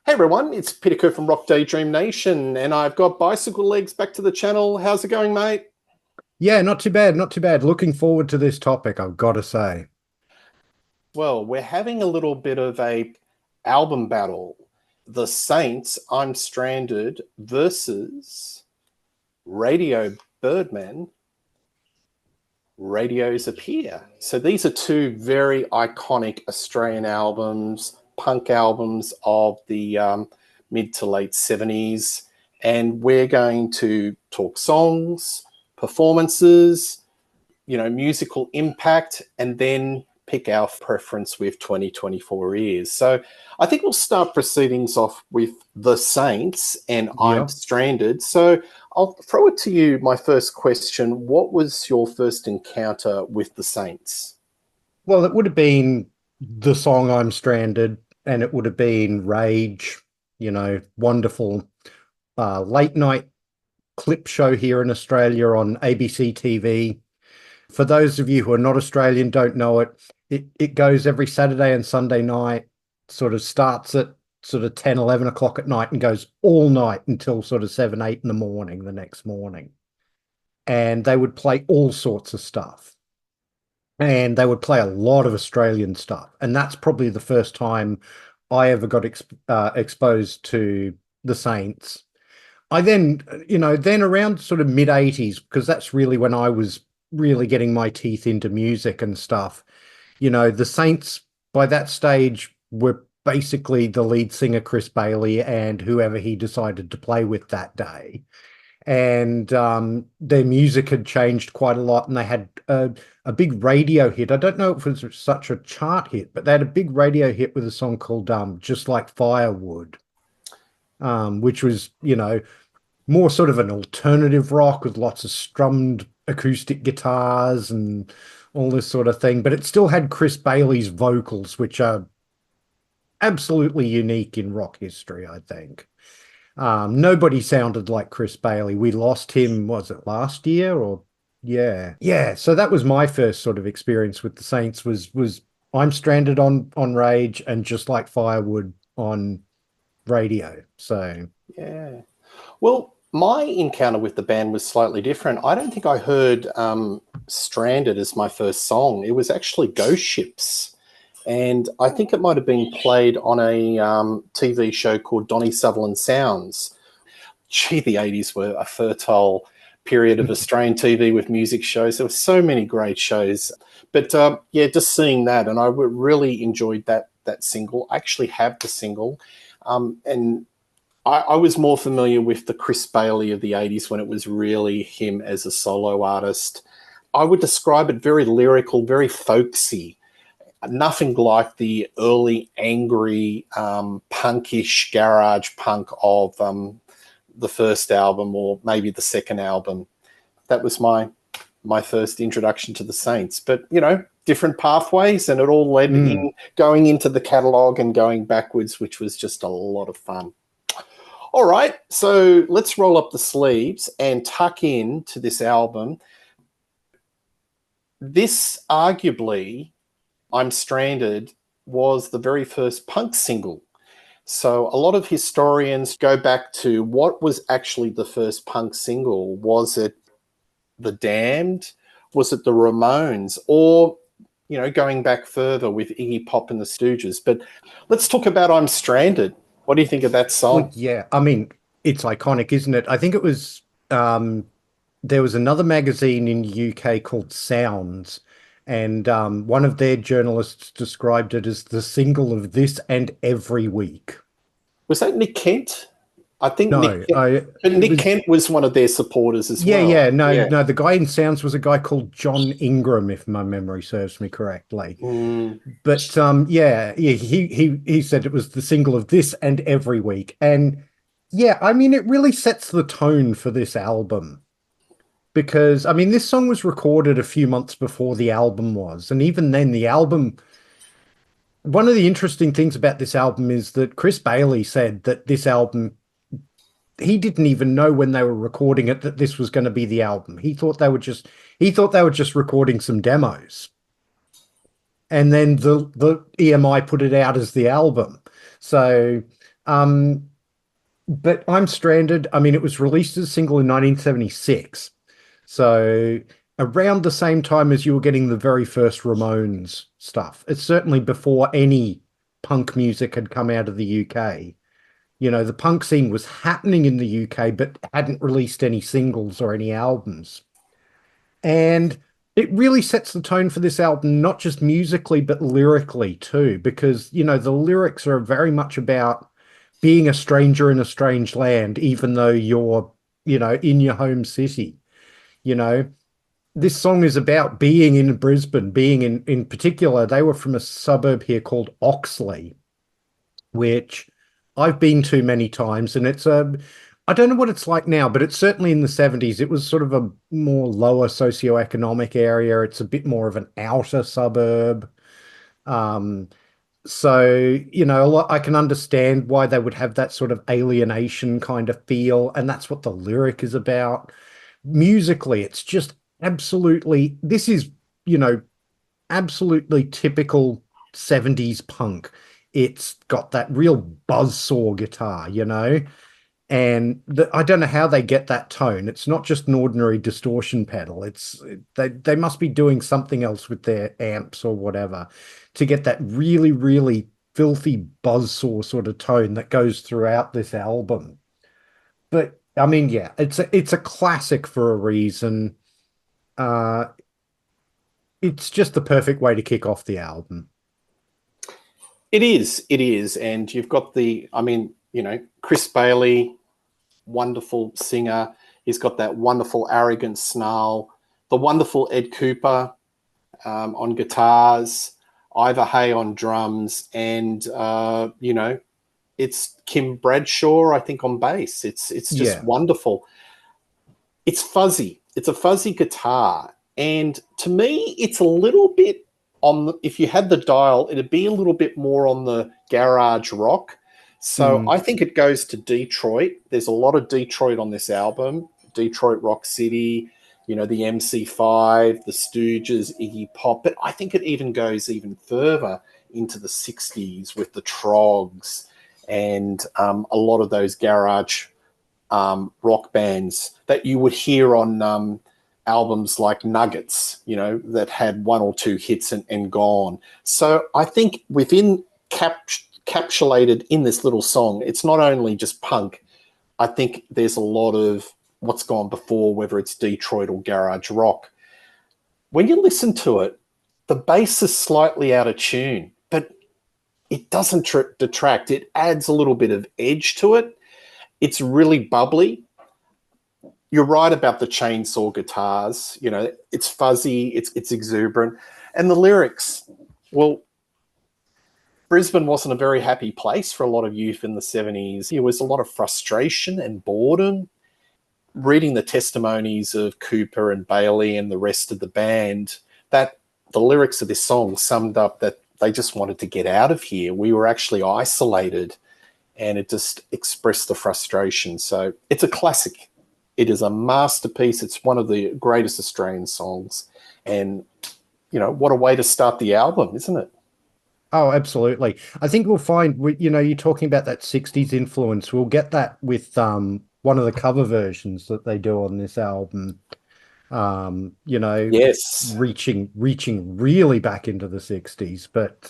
Hey everyone, it's Peter from Daydream Nation, and I've got Bicyclelegs back to the channel. How's it going, mate? Yeah, not too bad, not too bad. Looking forward to this topic, I've got to say. Well, we're having a little bit of a album battle. The Saints, I'm Stranded versus Radio Birdman, Radios Appear. So these are two very iconic Australian albums, punk albums of the mid to late 70s. And we're going to talk songs, performances, musical impact, and then pick our preference with 2024 ears. So I think we'll start proceedings off with The Saints and I'm Stranded. So I'll throw it to you, my first question. What was your first encounter with The Saints? Well, it would have been the song I'm Stranded, and it would have been Rage, wonderful late night clip show here in Australia on ABC TV. For those of you who are not Australian, don't know it, it goes every Saturday and Sunday night, sort of starts at sort of 10, 11 o'clock at night and goes all night until sort of 7, 8 in the morning the next morning. And they would play all sorts of stuff. And they would play a lot of Australian stuff. And that's probably the first time I ever got exposed to the Saints. I then around sort of mid-80s, because that's really when I was really getting my teeth into music and stuff. The Saints by that stage were basically the lead singer, Chris Bailey, and whoever he decided to play with that day. And their music had changed quite a lot, and they had a big radio hit. I don't know if it was such a chart hit, but they had a big radio hit with a song called Just Like Firewood, which was, more sort of an alternative rock with lots of strummed acoustic guitars and all this sort of thing. But it still had Chris Bailey's vocals, which are absolutely unique in rock history, I think. Nobody sounded like Chris Bailey. We lost him, was it last year or yeah. So that was my first sort of experience with the Saints was I'm Stranded on Rage and Just Like Firewood on radio. So yeah. Well, my encounter with the band was slightly different. I don't think I heard Stranded as my first song. It was actually Ghost Ships. And I think it might have been played on a TV show called Donny Sutherland Sounds. Gee, the 80s were a fertile period of Australian TV with music shows. There were so many great shows. But just seeing that, and I really enjoyed that single. I actually have the single. And I was more familiar with the Chris Bailey of the 80s when it was really him as a solo artist. I would describe it very lyrical, very folksy. Nothing like the early angry punkish garage punk of the first album or maybe the second album. That was my first introduction to the Saints. But, different pathways, and it all led in going into the catalogue and going backwards, which was just a lot of fun. All right, so let's roll up the sleeves and tuck in to this album. This arguably, I'm Stranded, was the very first punk single. So a lot of historians go back to what was actually the first punk single. Was it The Damned? Was it the Ramones? Or, going back further with Iggy Pop and the Stooges. But let's talk about I'm Stranded. What do you think of that song? Well, yeah, I mean, it's iconic, isn't it? I think it was, there was another magazine in the UK called Sounds, and one of their journalists described it as the single of this and every week. Was that Nick Kent? I think no, Nick Kent was one of their supporters as well. No, the guy in Sounds was a guy called John Ingram, if my memory serves me correctly. But he said it was the single of this and every week. And yeah, I mean, it really sets the tone for this album. Because, I mean, this song was recorded a few months before the album was. And even then, the album... One of the interesting things about this album is that Chris Bailey said that this album... He didn't even know when they were recording it that this was going to be the album. He thought they were just recording some demos. And then the EMI put it out as the album. So Um, but I'm Stranded. I mean, it was released as a single in 1976. So around the same time as you were getting the very first Ramones stuff. It's certainly before any punk music had come out of the UK. You know, the punk scene was happening in the UK, but hadn't released any singles or any albums. And it really sets the tone for this album, not just musically, but lyrically too, because, you know, the lyrics are very much about being a stranger in a strange land, even though you're, you know, in your home city. You know, this song is about being in Brisbane, being in particular, they were from a suburb here called Oxley, which I've been to many times, and it's a I don't know what it's like now, but it's certainly in the 70s. It was sort of a more lower socioeconomic area. It's a bit more of an outer suburb. Um, so, you know, I can understand why they would have that sort of alienation kind of feel, and that's what the lyric is about. Musically, it's just absolutely, this is, you know, absolutely typical 70s punk. It's got that real buzzsaw guitar, you know, and I don't know how they get that tone. It's not just an ordinary distortion pedal. They must be doing something else with their amps or whatever to get that really, really filthy buzzsaw sort of tone that goes throughout this album. But I mean, yeah, it's a classic for a reason. Uh, it's just the perfect way to kick off the album. It is, and you've got I mean, you know, Chris Bailey, wonderful singer. He's got that wonderful arrogant snarl. The wonderful Ed Cooper on guitars, Ivor Hay on drums, and you know, it's Kim Bradshaw, I think, on bass. It's just wonderful. It's fuzzy. It's a fuzzy guitar, and to me, it's a little bit on. If you had the dial, it'd be a little bit more on the garage rock. So I think it goes to Detroit. There's a lot of Detroit on this album. Detroit Rock City, you know, the MC5, the Stooges, Iggy Pop. But I think it even goes even further into the 60s with the Trogs and a lot of those garage rock bands that you would hear on albums like Nuggets, you know, that had one or two hits and gone. So I think within capsulated in this little song, it's not only just punk. I think there's a lot of what's gone before, whether it's Detroit or garage rock. When you listen to it, the bass is slightly out of tune, but it doesn't detract. It adds a little bit of edge to it. It's really bubbly. You're right about the chainsaw guitars. You know, it's fuzzy, it's exuberant. And the lyrics, well, Brisbane wasn't a very happy place for a lot of youth in the 70s. There was a lot of frustration and boredom. Reading the testimonies of Cooper and Bailey and the rest of the band, that the lyrics of this song summed up that they just wanted to get out of here. We were actually isolated, and it just expressed the frustration. So it's a classic. It is a masterpiece. It's one of the greatest Australian songs. And, you know, what a way to start the album, isn't it? Oh, absolutely. I think we'll find, you know, you're talking about that 60s influence. We'll get that with one of the cover versions that they do on this album. You know, yes, reaching really back into the 60s. But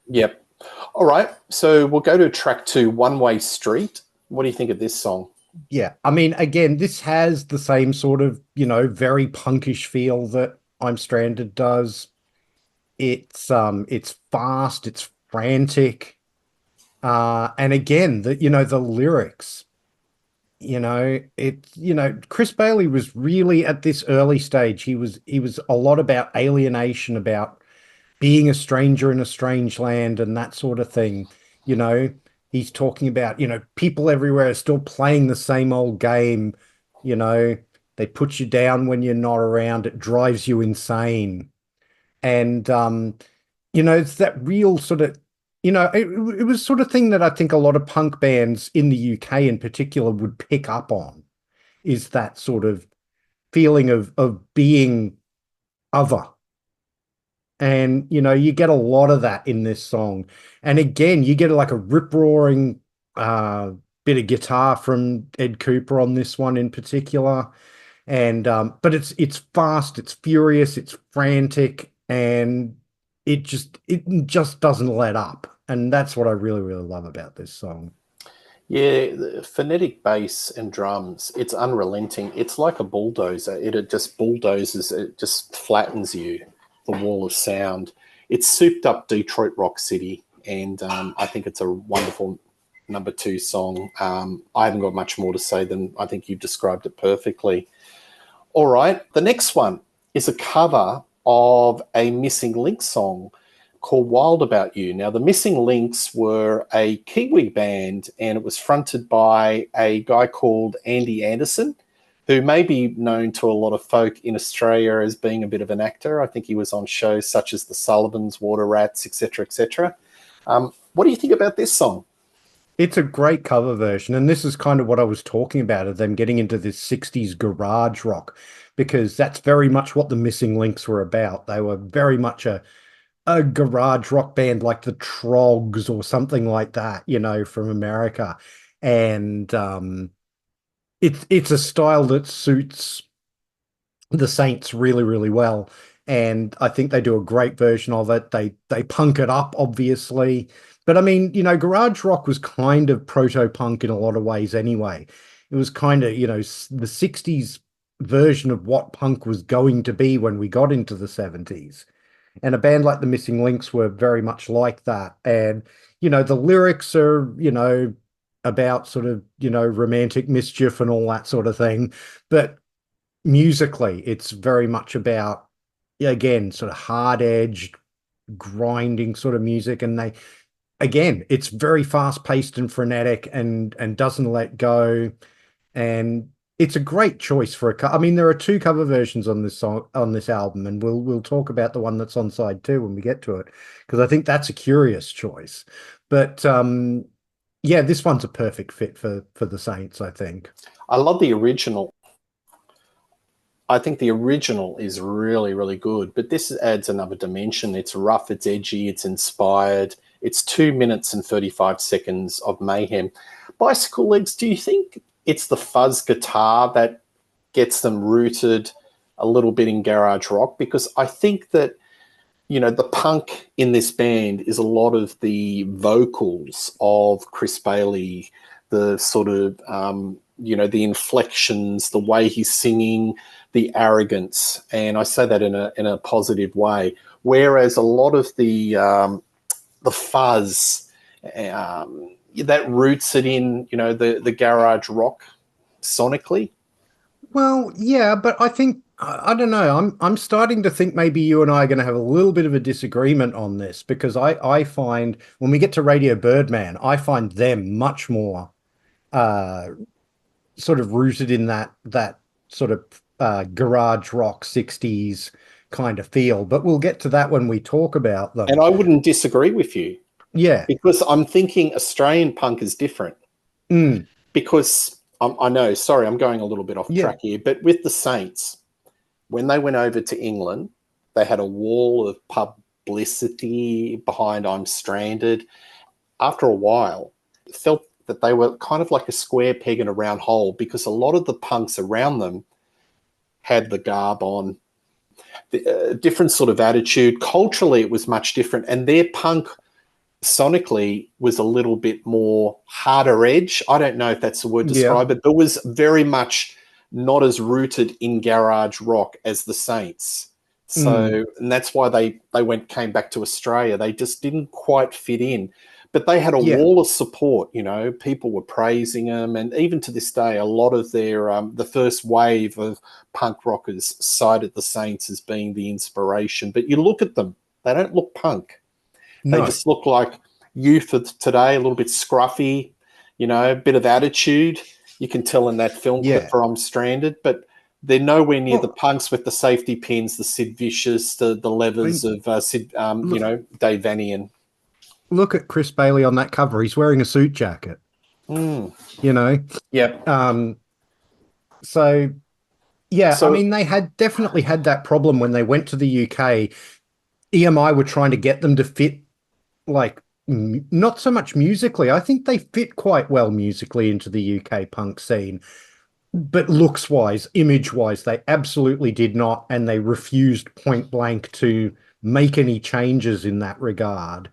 yep. All right. So we'll go to track 2, One Way Street. What do you think of this song? Yeah, I mean, again, this has the same sort of, you know, very punkish feel that I'm Stranded does. It's fast, it's frantic. And again, you know, the lyrics, you know, Chris Bailey was really at this early stage. He was a lot about alienation, about being a stranger in a strange land and that sort of thing. You know, he's talking about, you know, people everywhere are still playing the same old game. You know, they put you down when you're not around. It drives you insane. And, you know, it's that real sort of, you know, it was sort of thing that I think a lot of punk bands in the UK in particular would pick up on, is that sort of feeling of being other. And, you know, you get a lot of that in this song. And again, you get like a rip-roaring bit of guitar from Ed Cooper on this one in particular. And but it's fast, it's furious, it's frantic, and it just doesn't let up. And that's what I really, really love about this song. Yeah, the phonetic bass and drums, it's unrelenting. It's like a bulldozer. It just bulldozes, it just flattens you, the wall of sound. It's souped up Detroit Rock City, and I think it's a wonderful number 2 song. I haven't got much more to say than I think you've described it perfectly. All right, the next one is a cover of a Missing Link song called Wild About You. Now, the Missing Links were a Kiwi band, and it was fronted by a guy called Andy Anderson, who may be known to a lot of folk in Australia as being a bit of an actor. I think he was on shows such as The Sullivans, Water Rats, etc., etc. What do you think about this song? It's a great cover version, and this is kind of what I was talking about, of them getting into this 60s garage rock, because that's very much what the Missing Links were about. They were very much a garage rock band like the Trogs or something like that, from America. And it's a style that suits the Saints really, really well. And I think they do a great version of it. They punk it up, obviously. But I mean, garage rock was kind of proto-punk in a lot of ways anyway. It was kind of, the 60s version of what punk was going to be when we got into the 70s. And a band like the Missing Links were very much like that. And, the lyrics are, about sort of, romantic mischief and all that sort of thing. But musically, it's very much about, again, sort of hard-edged, grinding sort of music. And it's very fast-paced and frenetic and doesn't let go. And it's a great choice for I mean, there are 2 cover versions on this song, on this album, and we'll talk about the one that's on side 2 when we get to it, because I think that's a curious choice. But yeah, this one's a perfect fit for the Saints, I think. I love the original. I think the original is really, really good, but this adds another dimension. It's rough, it's edgy, it's inspired. It's 2 minutes and 35 seconds of mayhem. Bicyclelegs, do you think it's the fuzz guitar that gets them rooted a little bit in garage rock? Because I think that, the punk in this band is a lot of the vocals of Chris Bailey, the sort of, the inflections, the way he's singing, the arrogance. And I say that in a positive way. Whereas a lot of the fuzz, that roots it in, the garage rock sonically. Well, yeah, but I think I don't know. I'm starting to think maybe you and I are going to have a little bit of a disagreement on this, because I find when we get to Radio Birdman, I find them much more sort of rooted in that sort of garage rock 60s kind of feel. But we'll get to that when we talk about them. And I wouldn't disagree with you. Yeah. Because I'm thinking Australian punk is different. Because I know, sorry, I'm going a little bit off track here, but with the Saints, when they went over to England, they had a wall of publicity behind I'm Stranded. After a while, it felt that they were kind of like a square peg in a round hole, because a lot of the punks around them had the garb on, different sort of attitude. Culturally, it was much different. And their punk sonically was a little bit more harder edge. I don't know if that's the word to describe it, but was very much not as rooted in garage rock as the Saints. So, and that's why they came back to Australia. They just didn't quite fit in, but they had a wall of support. People were praising them, and even to this day, a lot of their the first wave of punk rockers cited the Saints as being the inspiration. But you look at them; they don't look punk. They just look like youth of today, a little bit scruffy, a bit of attitude. You can tell in that film clip for I'm Stranded, but they're nowhere near the punks with the safety pins, the Sid Vicious, the levers of Sid, Dave Vanian. Look at Chris Bailey on that cover. He's wearing a suit jacket. Yep. So, I mean, they definitely had that problem when they went to the UK. EMI were trying to get them to fit like not so much musically. I think they fit quite well musically into the UK punk scene. But looks-wise, image-wise, they absolutely did not, and they refused point blank to make any changes in that regard.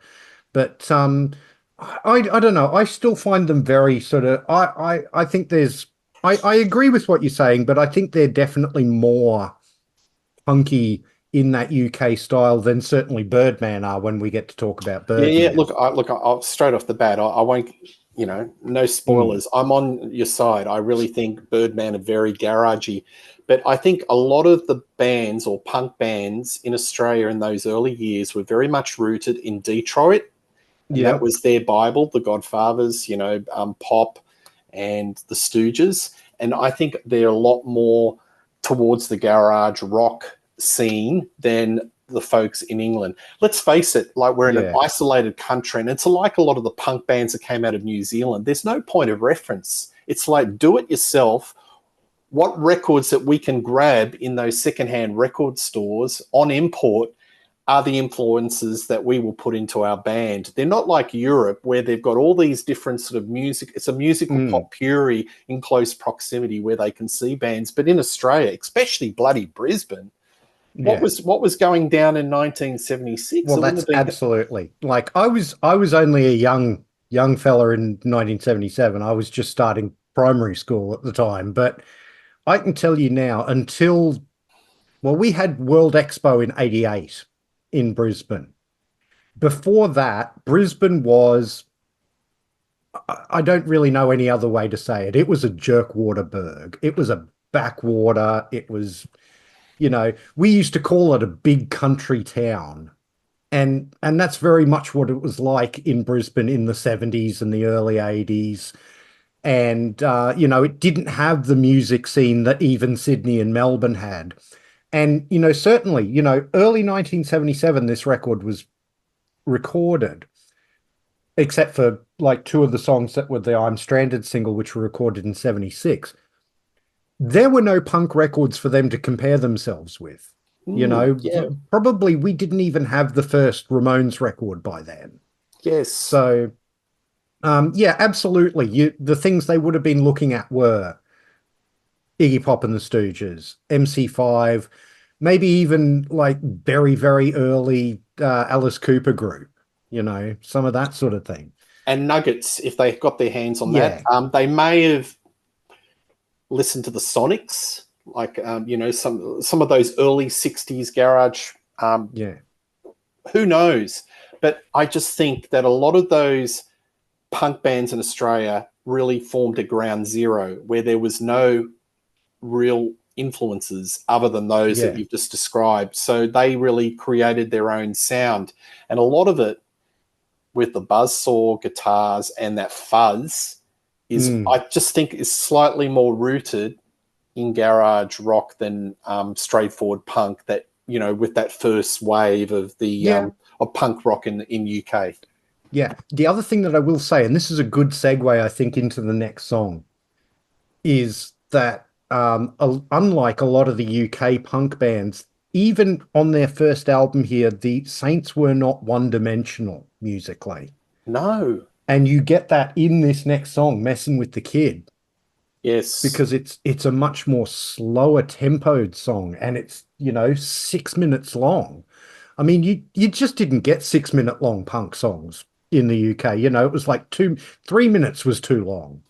But I don't know. I still find them very sort of. I think there's. I agree with what you're saying, but I think they're definitely more punky in that UK style than certainly Birdman are when we get to talk about Yeah, yeah. Birdman. I'll straight off the bat, I won't. No spoilers. I'm on your side. I really think Birdman are very garagey, but I think a lot of the bands or punk bands in Australia in those early years were very much rooted in Detroit, and that Yep. was their Bible, the Godfathers, Pop and the Stooges, and I think they're a lot more towards the garage rock scene than the folks in England. Let's face it, like we're in an Yeah. isolated country, and it's like a lot of the punk bands that came out of New Zealand. There's no point of reference. It's like do it yourself. What records that we can grab in those secondhand record stores on import are the influences that we will put into our band. They're not like Europe where they've got all these different sort of music. It's a musical potpourri in close proximity where they can see bands. But in Australia, especially bloody Brisbane, what was going down in 1976? Well, that's absolutely like I was only a young fella in 1977. I was just starting primary school at the time, but I can tell you now we had World Expo in 88 in Brisbane. Before that, Brisbane was, I don't really know any other way to say it. It was a jerkwaterburg. It was a backwater. It was, we used to call it a big country town. And that's very much what it was like in Brisbane in the 70s and the early 80s. And, it didn't have the music scene that even Sydney and Melbourne had. And, certainly, early 1977, this record was recorded, except for like two of the songs that were the I'm Stranded single, which were recorded in 76. There were no punk records for them to compare themselves with. Probably we didn't even have the first Ramones record by then. Yes. So, absolutely. The things they would have been looking at were Iggy Pop and the Stooges, MC5, maybe even like very, very early Alice Cooper group, some of that sort of thing. And Nuggets, if they got their hands on that. They may have listened to the Sonics, like, some of those early 60s garage. Who knows? But I just think that a lot of those punk bands in Australia really formed a ground zero where there was no real influences other than those that you've just described. So they really created their own sound. And a lot of it with the buzzsaw guitars and that fuzz is, I just think, is slightly more rooted in garage rock than straightforward punk that, with that first wave of the of punk rock in UK. Yeah. The other thing that I will say, and this is a good segue, I think, into the next song, is that unlike a lot of the UK punk bands, even on their first album here, the Saints were not one-dimensional musically. No. And you get that in this next song, Messing with the Kid. Yes. Because it's a much more slower tempoed song, and it's, 6 minutes long. I mean, you just didn't get 6 minute long punk songs in the UK. It was like 3 minutes was too long,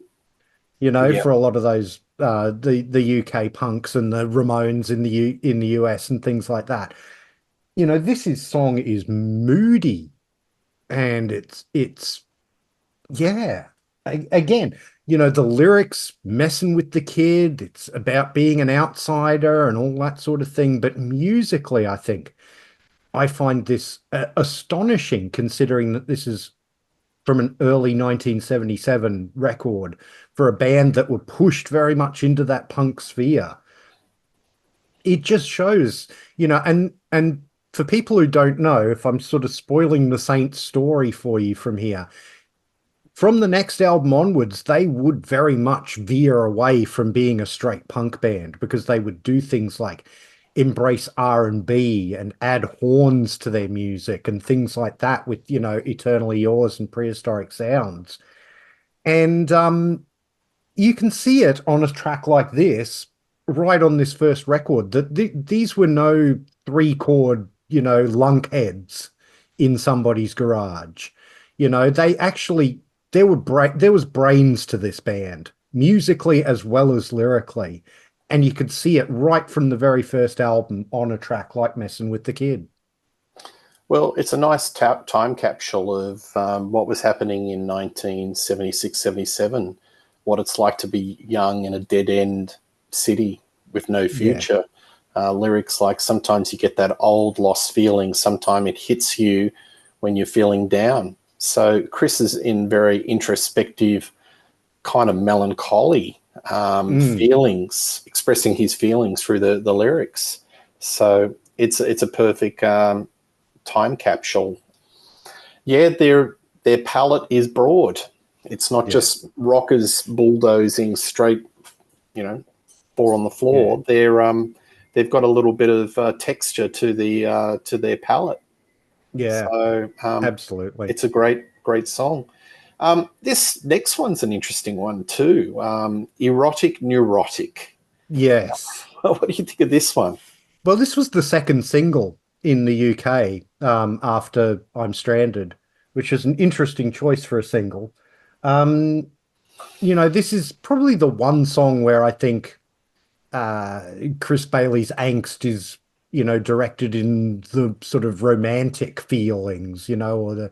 for a lot of those the UK punks and the Ramones in the US and things like that. This song is moody, and it's again, the lyrics messing with the kid. It's about being an outsider and all that sort of thing. But musically, I find this astonishing, considering that this is from an early 1977 record for a band that were pushed very much into that punk sphere. It just shows, and for people who don't know, if I'm sort of spoiling the Saints story for you from here, from the next album onwards, they would very much veer away from being a straight punk band, because they would do things like embrace R&B and add horns to their music and things like that with, Eternally Yours and Prehistoric Sounds. And you can see it on a track like this, right on this first record, that these were no three-chord, lunkheads in somebody's garage. They actually, there was brains to this band, musically as well as lyrically. And you could see it right from the very first album on a track like Messing with the Kid. Well, it's a nice time capsule of what was happening in 1976, 77, what it's like to be young in a dead-end city with no future. Yeah. Lyrics like, sometimes you get that old lost feeling, sometimes it hits you when you're feeling down. So Chris is in very introspective, kind of melancholy feelings, expressing his feelings through the lyrics. So it's a perfect time capsule. Yeah, their palette is broad. It's not just rockers bulldozing straight, four on the floor. Yeah. They've got a little bit of texture to their palette. Yeah, so absolutely, it's a great song. This next one's an interesting one too. Erotic Neurotic. Yes. What do you think of this one? Well, this was the second single in the UK after I'm Stranded, which is an interesting choice for a single. This is probably the one song where I think Chris Bailey's angst is, directed in the sort of romantic feelings, or the,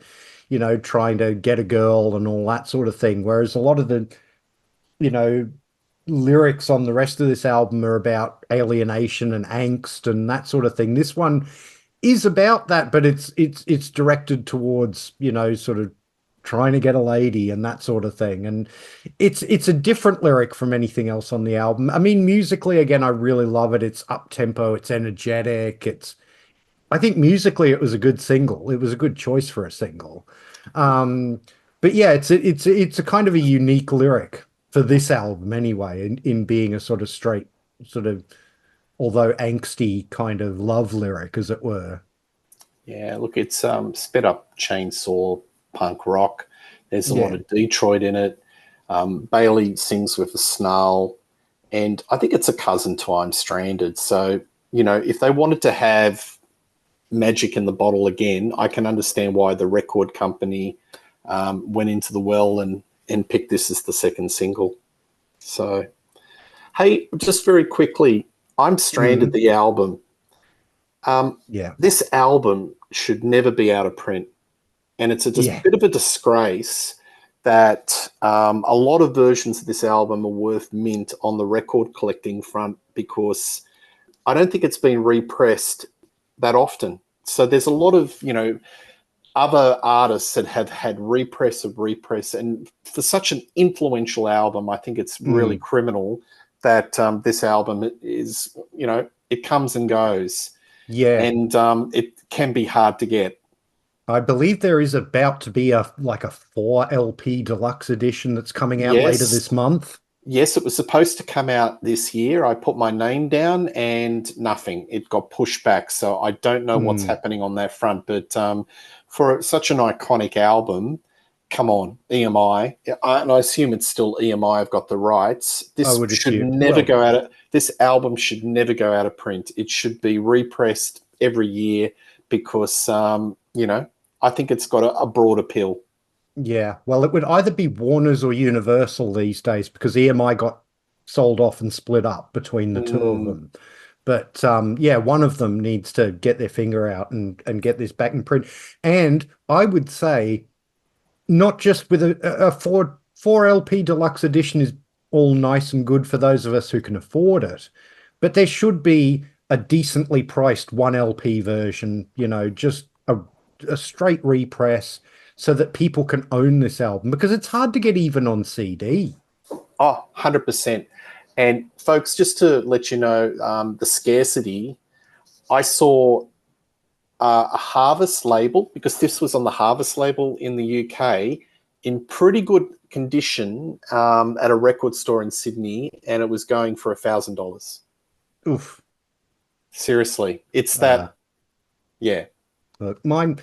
trying to get a girl and all that sort of thing. Whereas a lot of the, lyrics on the rest of this album are about alienation and angst and that sort of thing. This one is about that, but it's directed towards, sort of trying to get a lady and that sort of thing. And it's a different lyric from anything else on the album. I mean, musically, again, I really love it. It's up tempo, it's energetic. I think musically it was a good single. It was a good choice for a single. But yeah, it's a kind of a unique lyric for this album anyway, in being a sort of straight, sort of, although angsty kind of love lyric, as it were. Yeah, look, it's sped up chainsaw punk rock. There's a lot of Detroit in it. Bailey sings with a snarl, and I think it's a cousin to I'm Stranded. So, if they wanted to have magic in the bottle again, I can understand why the record company went into the well and picked this as the second single. So, hey, just very quickly, I'm Stranded, the album. This album should never be out of print. And it's a bit of a disgrace that a lot of versions of this album are worth mint on the record collecting front, because I don't think it's been repressed that often. So there's a lot of, other artists that have had repress. And for such an influential album, I think it's really criminal that this album is, it comes and goes. Yeah. And it can be hard to get. I believe there is about to be a 4 LP deluxe edition that's coming out later this month. Yes, it was supposed to come out this year. I put my name down and nothing. It got pushed back. So I don't know what's happening on that front. But for such an iconic album, come on, EMI. And I assume it's still EMI. I've got the rights. This This album should never go out of print. It should be repressed every year because, I think it's got a broad appeal. Yeah, well, it would either be Warner's or Universal these days, because EMI got sold off and split up between the two of them. But one of them needs to get their finger out and get this back in print. And I would say, not just with a 4 LP deluxe edition is all nice and good for those of us who can afford it, but there should be a decently priced 1 LP version, just a straight repress, so that people can own this album, because it's hard to get even on CD. Oh, 100%. And folks, just to let you know, the scarcity, I saw a Harvest label, because this was on the Harvest label in the UK, in pretty good condition at a record store in Sydney, and it was going for $1,000. Oof. Seriously, it's Uh, that. Yeah. Look, mine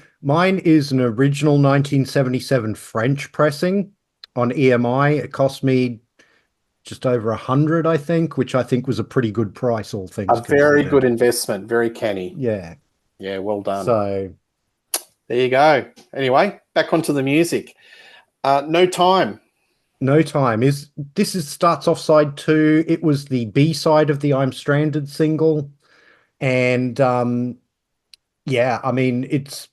is an original 1977 French pressing on EMI. It cost me just over 100, I think, which I think was a pretty good price, all things A very good considered. investment, very canny. Yeah. Yeah, well done. So There you go. Anyway, back onto the music. No Time. No Time starts off side two. It was the B side of the I'm Stranded single. And yeah, I mean it's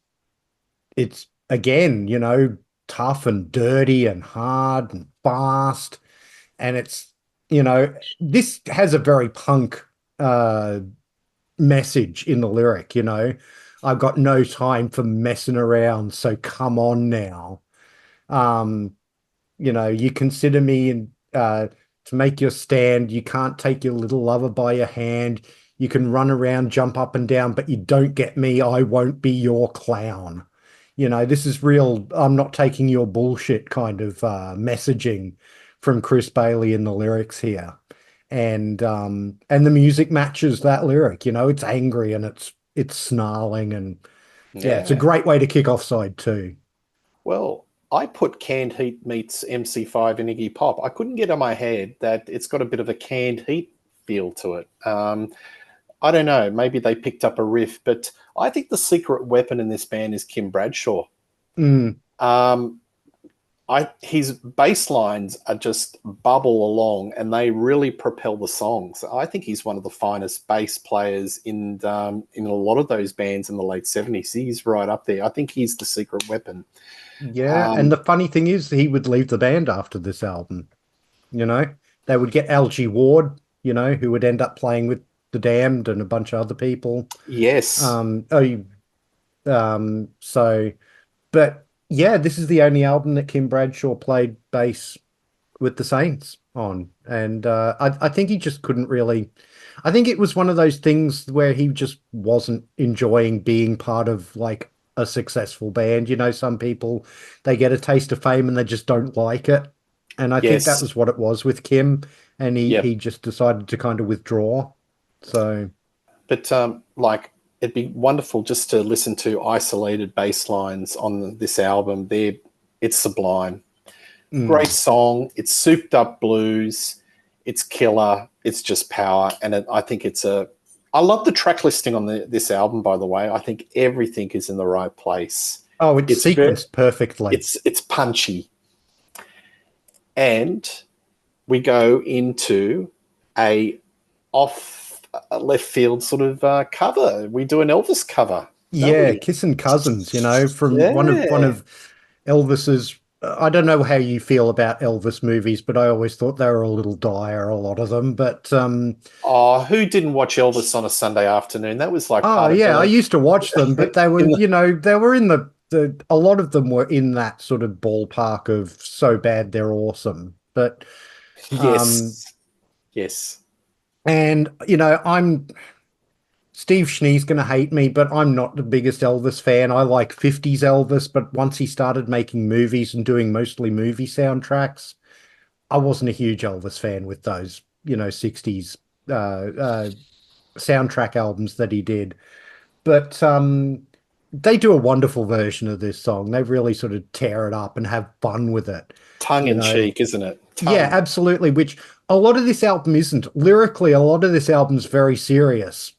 again, tough and dirty and hard and fast. And it's, this has a very punk uh message in the lyric. I've got no time for messing around, so come on now. um you consider me to make your stand. You can't take your little lover by your hand. You can run around, jump up and down, but you don't get me. I won't be your clown. This is real. I'm not taking your bullshit kind of messaging from Chris Bailey in the lyrics here. And the music matches that lyric. It's angry and it's snarling, and yeah, it's a Yeah. great way to kick off side two. Well, I put Canned Heat meets MC5 and Iggy Pop. I couldn't get in my head that it's got a bit of a Canned Heat feel to it. I don't know. Maybe they picked up a riff, but I think the secret weapon in this band is Kim Bradshaw. Mm. His bass lines are just bubble along, and they really propel the songs. I think he's one of the finest bass players in a lot of those bands in the late 70s. He's right up there. I think he's the secret weapon. Yeah, and the funny thing is, he would leave the band after this album. They would get Algie Ward, who would end up playing with The Damned and a bunch of other people. Yes. But yeah, this is the only album that Kim Bradshaw played bass with the Saints on, and I think he just couldn't really. I think it was one of those things where he just wasn't enjoying being part of like a successful band. Some people, they get a taste of fame and they just don't like it. And I think that was what it was with Kim. And he just decided to kind of withdraw. So, but it'd be wonderful just to listen to isolated bass lines on this album. It's sublime. Great song. It's souped up blues. It's killer. It's just power. And I think I love the track listing on this album, by the way. I think everything is in the right place. Oh, it's sequenced perfectly. It's punchy. And we go into a off left field sort of cover. We do an Elvis cover. Yeah, Kissing Cousins, from one of Elvis's. I don't know how you feel about Elvis movies, but I always thought they were a little dire, a lot of them. But who didn't watch Elvis on a Sunday afternoon? That was like I used to watch them, but they were they were in the a lot of them were in that sort of ballpark of so bad they're awesome. But yes. And Steve Schnee's going to hate me, but I'm not the biggest Elvis fan. I like 50s Elvis, but once he started making movies and doing mostly movie soundtracks, I wasn't a huge Elvis fan with those, 60s soundtrack albums that he did. But they do a wonderful version of this song. They really sort of tear it up and have fun with it. Tongue in cheek, isn't it? Yeah, absolutely, which a lot of this album isn't. Lyrically, a lot of this album's very serious.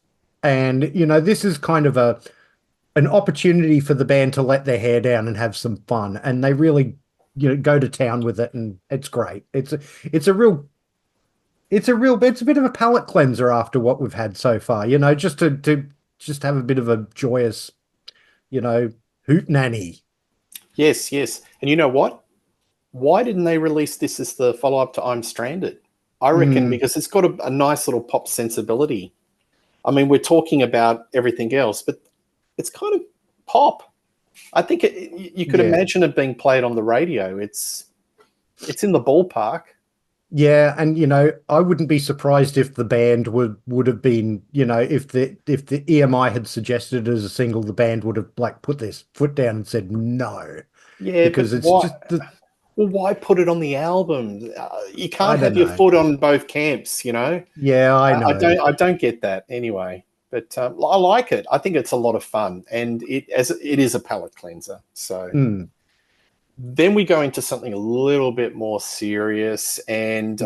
And, this is kind of an opportunity for the band to let their hair down and have some fun. And they really, go to town with it, and it's great. It's a bit of a palate cleanser after what we've had so far, just to just have a bit of a joyous, hootenanny. Yes. And you know what? Why didn't they release this as the follow-up to I'm Stranded? I reckon because it's got a nice little pop sensibility. I mean, we're talking about everything else, but it's kind of pop. I think you could imagine it being played on the radio. It's in the ballpark. Yeah, and I wouldn't be surprised if the band would have been, if the EMI had suggested it as a single, the band would have put their foot down and said no. Yeah, because it's why, just well, why put it on the album? You can't have your foot on both camps, Yeah, I know. I don't get that anyway. But I like it. I think it's a lot of fun, and it is a palate cleanser. So then we go into something a little bit more serious, and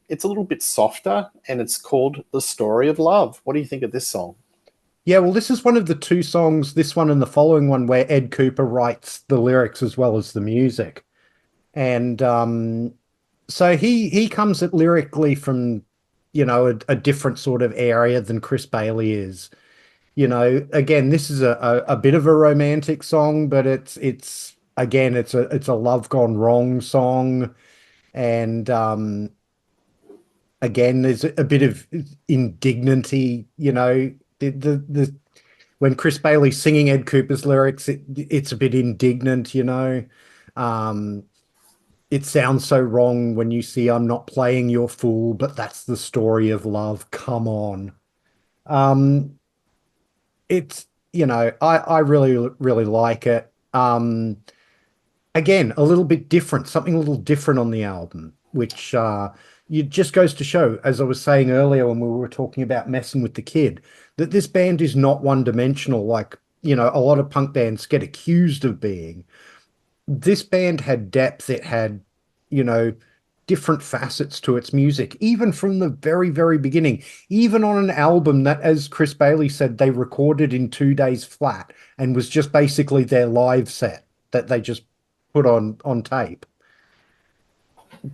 it's a little bit softer, and it's called The Story of Love. What do you think of this song? Yeah, well, this is one of the two songs, this one and the following one, where Ed Cooper writes the lyrics as well as the music. And so he comes at lyrically from, a different sort of area than Chris Bailey is. Again, this is a bit of a romantic song, but it's again, it's a love gone wrong song. And again, there's a bit of indignity, the when Chris Bailey's singing Ed Cooper's lyrics, it's a bit indignant, it sounds so wrong when you see I'm not playing your fool, but that's the story of love. Come on. It's, I really, really like it. Again, a little bit different, something a little different on the album, which it just goes to show, as I was saying earlier when we were talking about Messing with the Kid, that this band is not one-dimensional like, a lot of punk bands get accused of being. This band had depth. It had, different facets to its music, even from the very, very beginning, even on an album that, as Chris Bailey said, they recorded in 2 days flat and was just basically their live set that they just put on tape.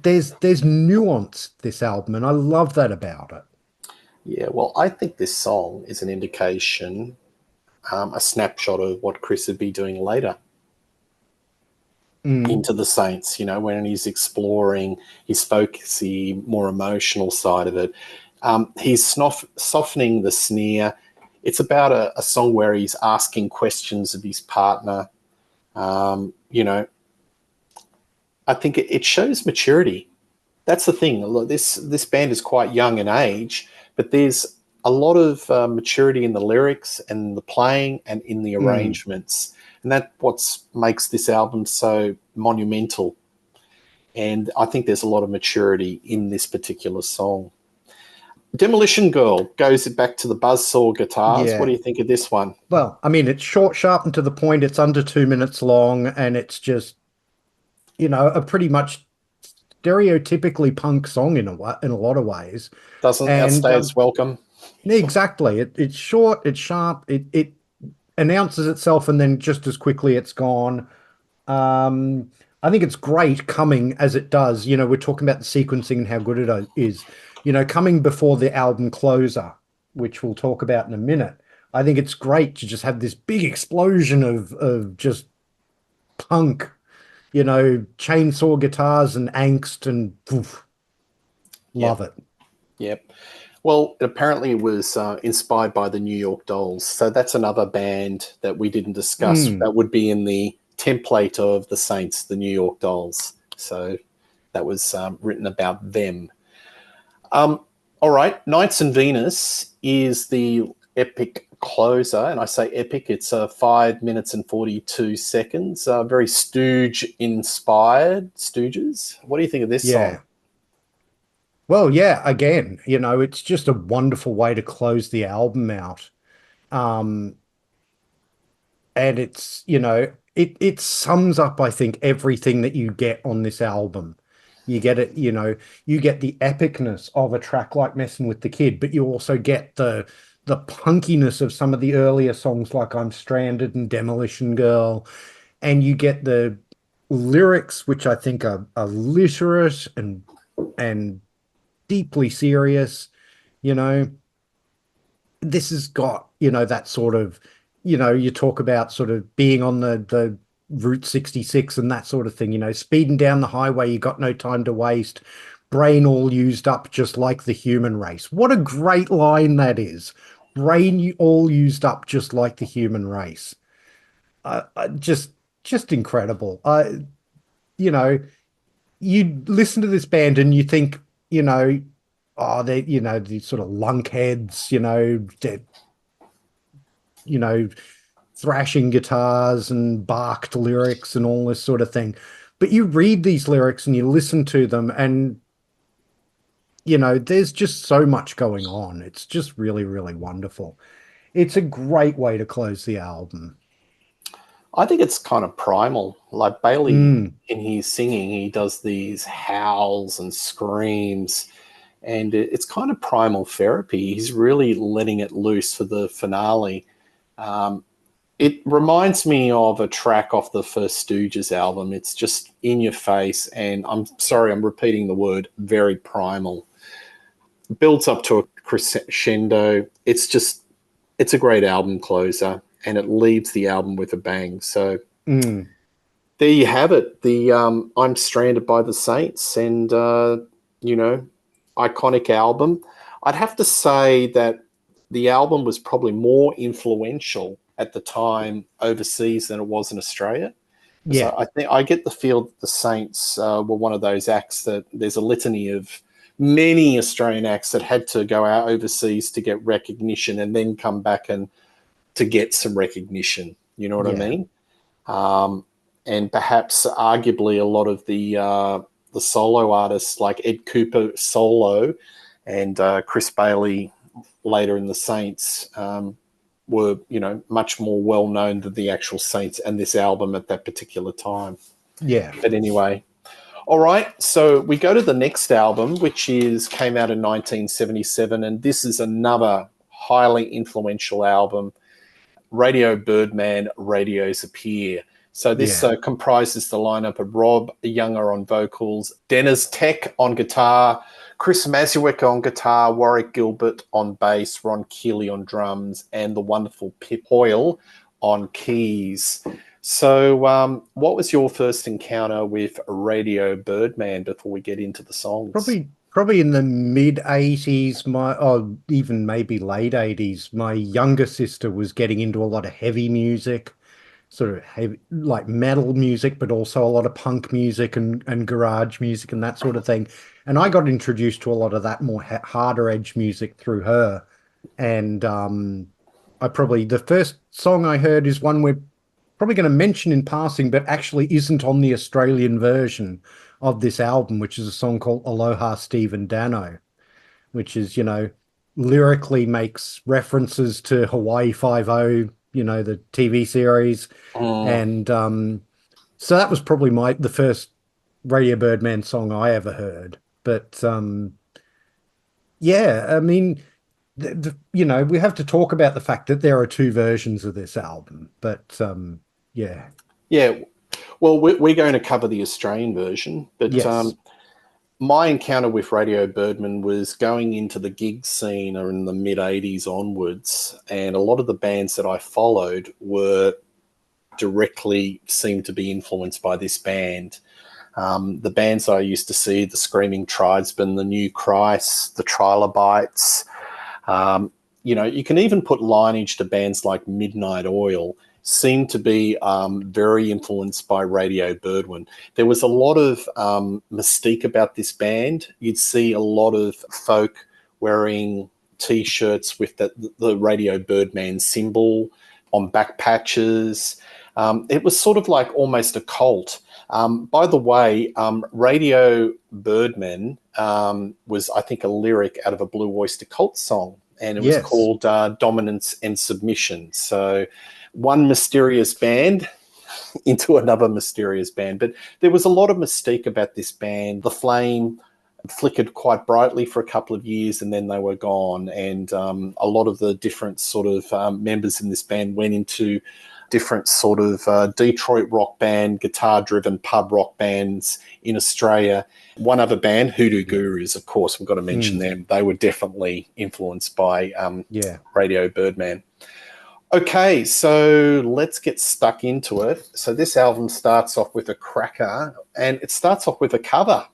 There's nuance this album, and I love that about it. Yeah, well, I think this song is an indication, a snapshot of what Chris would be doing later into the Saints, when he's exploring his folksy, more emotional side of it. He's softening the sneer. It's about a song where he's asking questions of his partner. I think it shows maturity. That's the thing. This band is quite young in age, but there's a lot of maturity in the lyrics and the playing and in the arrangements. And that's what makes this album so monumental. And I think there's a lot of maturity in this particular song. Demolition Girl goes back to the buzzsaw guitars. Yeah. What do you think of this one? Well, I mean, it's short, sharp, and to the point. It's under 2 minutes long, and it's just, a pretty much stereotypically punk song in a lot of ways. Doesn't outstay its welcome. Exactly. It's short, it's sharp, it announces itself, and then just as quickly it's gone. I think it's great coming as it does. We're talking about the sequencing and how good it is. Coming before the album closer, which we'll talk about in a minute. I think it's great to just have this big explosion of just punk, chainsaw guitars and angst and poof. Love it. Yep. Well, apparently it was inspired by the New York Dolls. So that's another band that we didn't discuss. That would be in the template of the Saints, the New York Dolls. So that was written about them. All right. Nights in Venus is the epic closer. And I say epic, it's 5 minutes and 42 seconds. Very Stooges-inspired. Stooges. What do you think of this song? Well, yeah, again, it's just a wonderful way to close the album out. And it's, it sums up, I think, everything that you get on this album. You get it, you get the epicness of a track like Messing with the Kid, but you also get the punkiness of some of the earlier songs like I'm Stranded and Demolition Girl. And you get the lyrics, which I think are literate and deeply serious. This has got, that sort of, you talk about sort of being on the Route 66 and that sort of thing, speeding down the highway, you got no time to waste, brain all used up just like the human race. What a great line that is. Brain all used up just like the human race. Just incredible. You listen to this band and you think, they, these sort of lunkheads, they're, thrashing guitars and barked lyrics and all this sort of thing. But you read these lyrics and you listen to them and there's just so much going on. It's just really, really wonderful. It's a great way to close the album. I think it's kind of primal. Like Bailey, Mm, in his singing, he does these howls and screams, and it's kind of primal therapy. He's really letting it loose for the finale. It reminds me of a track off the first Stooges album. It's just in your face, and I'm sorry, I'm repeating the word, very primal. Builds up to a crescendo. It's a great album closer, and it leaves the album with a bang. So mm. there you have it. The I'm Stranded by the Saints, and iconic album. I'd have to say that the album was probably more influential at the time overseas than it was in Australia. Because Yeah. I think I get the feel that the Saints were one of those acts that there's a litany of many Australian acts that had to go out overseas to get recognition and then come back and to get some recognition. You know what I Yeah. mean? And perhaps arguably a lot of the solo artists like Ed Cooper solo and Chris Bailey later in the Saints were, much more well known than the actual Saints and this album at that particular time. Yeah. But anyway, all right. So we go to the next album, which came out in 1977, and this is another highly influential album. Radio Birdman, Radios Appear. So this comprises the lineup of Rob Younger on vocals, Dennis Tech on guitar, Chris Masiewicz on guitar, Warwick Gilbert on bass, Ron Keeley on drums, and the wonderful Pip Hoyle on keys. So what was your first encounter with Radio Birdman before we get into the songs? Probably in the mid 80s, or even maybe late 80s, my younger sister was getting into a lot of heavy music, sort of heavy, like metal music, but also a lot of punk music and garage music and that sort of thing. And I got introduced to a lot of that more harder edge music through her. And the first song I heard is one we're probably going to mention in passing, but actually isn't on the Australian version of this album, which is a song called Aloha Steve and Dano, which is, lyrically makes references to Hawaii Five-O, the TV series. And so that was probably the first Radio Birdman song I ever heard. But yeah, I mean, we have to talk about the fact that there are two versions of this album, but yeah. Yeah, well, we're going to cover the Australian version, but Yes. My encounter with Radio Birdman was going into the gig scene in the mid-'80s onwards, and a lot of the bands that I followed directly seemed to be influenced by this band. The bands I used to see, the Screaming Tribesmen, the New Christ, the Trilobites, you can even put lineage to bands like Midnight Oil, seemed to be very influenced by Radio Birdman. There was a lot of mystique about this band. You'd see a lot of folk wearing T-shirts with the Radio Birdman symbol on back patches. It was sort of like almost a cult. By the way, Radio Birdman was, I think, a lyric out of a Blue Oyster Cult song, and it was called Dominance and Submission. So one mysterious band into another mysterious band. But there was a lot of mystique about this band. The flame flickered quite brightly for a couple of years, and then they were gone. And a lot of the different sort of members in this band went into different sort of Detroit rock band, guitar-driven pub rock bands in Australia. One other band, Hoodoo Gurus, of course, we've got to mention them. They were definitely influenced by Radio Birdman. Okay, so let's get stuck into it. So this album starts off with a cracker, and it starts off with a cover.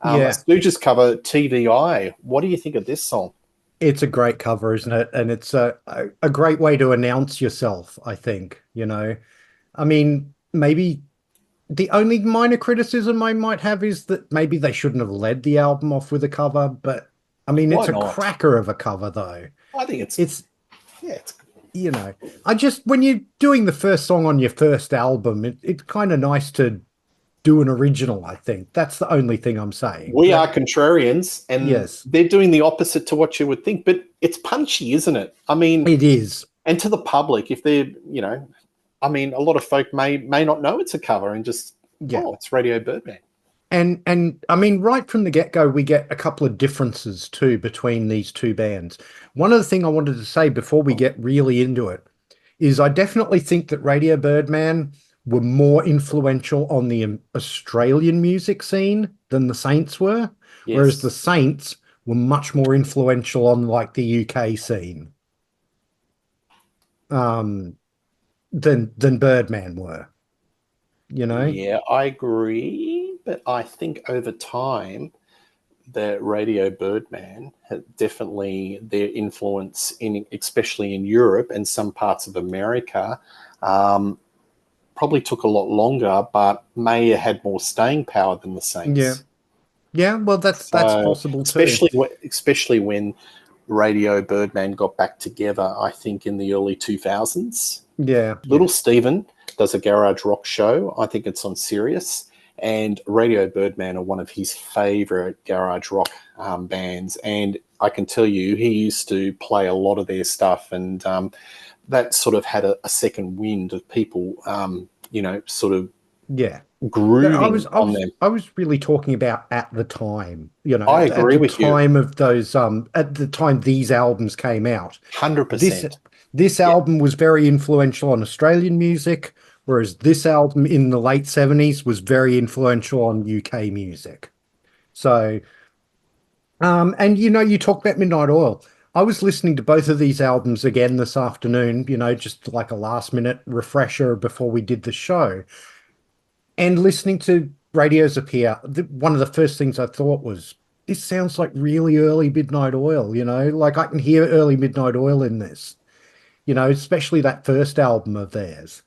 A Stooges cover, TVI. What do you think of this song? It's a great cover, isn't it? And it's a great way to announce yourself, I think, I mean, maybe the only minor criticism I might have is that maybe they shouldn't have led the album off with a cover, but I mean, it's a cracker of a cover, though. I think it's when you're doing the first song on your first album, it's kind of nice to do an original, I think. That's the only thing I'm saying. We are Contrarians, and Yes, they're doing the opposite to what you would think. But it's punchy, isn't it? I mean, it is. and to the public, if they're, I mean, a lot of folk may not know it's a cover and just, Yeah. it's Radio Birdman. And I mean, right from the get-go, we get a couple of differences too between these two bands. One of the things I wanted to say before we get really into it is I definitely think that Radio Birdman were more influential on the Australian music scene than the Saints were, whereas the Yes. Saints were much more influential on like the UK scene than Birdman were, you know? Yeah, I agree. But I think over time, that Radio Birdman had definitely their influence in, especially in Europe and some parts of America, probably took a lot longer, but may have had more staying power than the Yeah. Saints. Yeah, well, that's So, possible too. especially when Radio Birdman got back together, I think in the early 2000s. Yeah. Little Steven does a garage rock show. I think it's on Sirius. And Radio Birdman are one of his favourite garage rock bands. And I can tell you, he used to play a lot of their stuff. And that sort of had a second wind of people, sort of Yeah. grooving on them. I was really talking about at the time, I at agree the with you. time of those, at the time these albums came out. 100%. This album was very influential on Australian music, whereas this album in the late 70s was very influential on UK music. So, and you talk about Midnight Oil. I was listening to both of these albums again this afternoon, just like a last minute refresher before we did the show. And listening to Radios Appear, one of the first things I thought was, this sounds like really early Midnight Oil, like I can hear early Midnight Oil in this, especially that first album of theirs.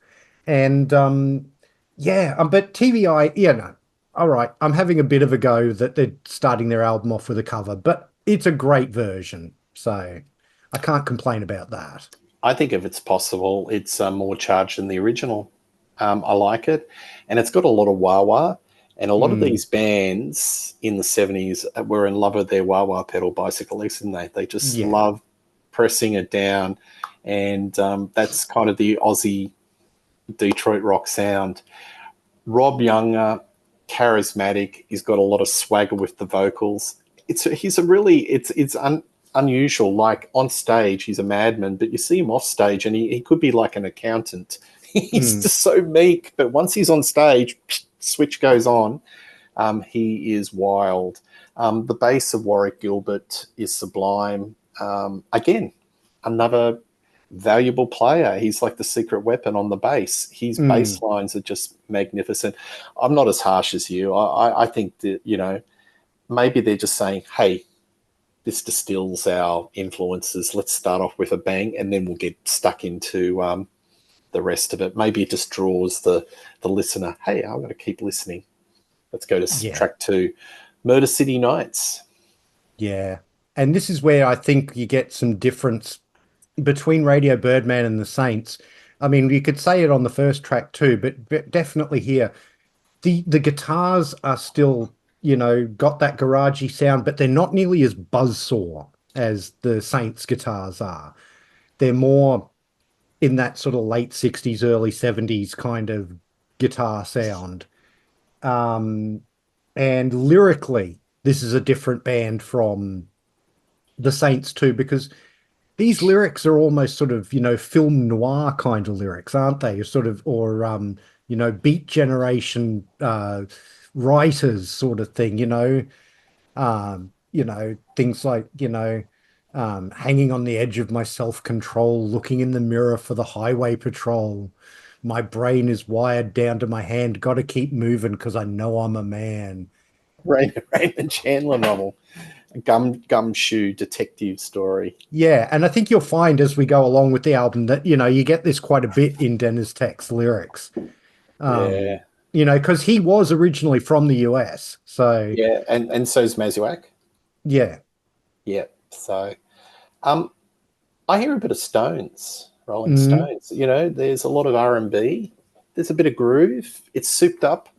And but TVI, all right, I'm having a bit of a go that they're starting their album off with a cover, but it's a great version. So I can't complain about that. I think if it's possible, it's more charged than the original. I like it. And it's got a lot of wah-wah. And a lot of these bands in the 70s were in love with their wah-wah pedal, Bicyclelegs, didn't they? They just love pressing it down. And that's kind of the Aussie Detroit rock sound. Rob Younger, charismatic. He's got a lot of swagger with the vocals. It's unusual. Like on stage, he's a madman, but you see him off stage and he could be like an accountant. He's just so meek, but once he's on stage, switch goes on. He is wild. The bass of Warwick Gilbert is sublime. Again, another valuable player. He's like the secret weapon on the bass. His bass lines are just magnificent. I'm not as harsh as you. I think that, maybe they're just saying, hey, this distills our influences. Let's start off with a bang, and then we'll get stuck into the rest of it. Maybe it just draws the listener. Hey, I've got to keep listening. Let's go to track 2, Murder City Nights. Yeah, and this is where I think you get some difference between Radio Birdman and the Saints. I mean, you could say it on the first track too, but definitely here, the guitars are still, got that garagey sound, but they're not nearly as buzzsaw as the Saints guitars are. They're more in that sort of late 60s, early 70s kind of guitar sound. And lyrically, this is a different band from the Saints too, because these lyrics are almost sort of, film noir kind of lyrics, aren't they? Or Beat Generation writers sort of thing, things like, hanging on the edge of my self-control, looking in the mirror for the highway patrol. My brain is wired down to my hand. Got to keep moving because I know I'm a man. Raymond Chandler novel. Gumshoe detective story. Yeah, and I think you'll find as we go along with the album that, you get this quite a bit in Dennis Tech's lyrics. Because he was originally from the US. So yeah, and so's Mazuak. Yeah. Yeah. So I hear a bit of Stones, Rolling Stones. There's a lot of R&B. There's a bit of groove. It's souped up.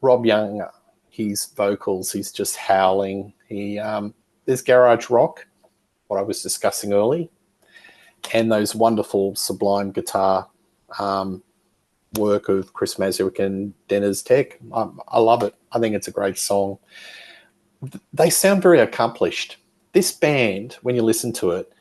Rob Young, his vocals, he's just howling. There's garage rock, what I was discussing early, and those wonderful sublime guitar work of Chris Mazurek and Dennis Tech. I love it. I think it's a great song. They sound very accomplished. This band, when you listen to it,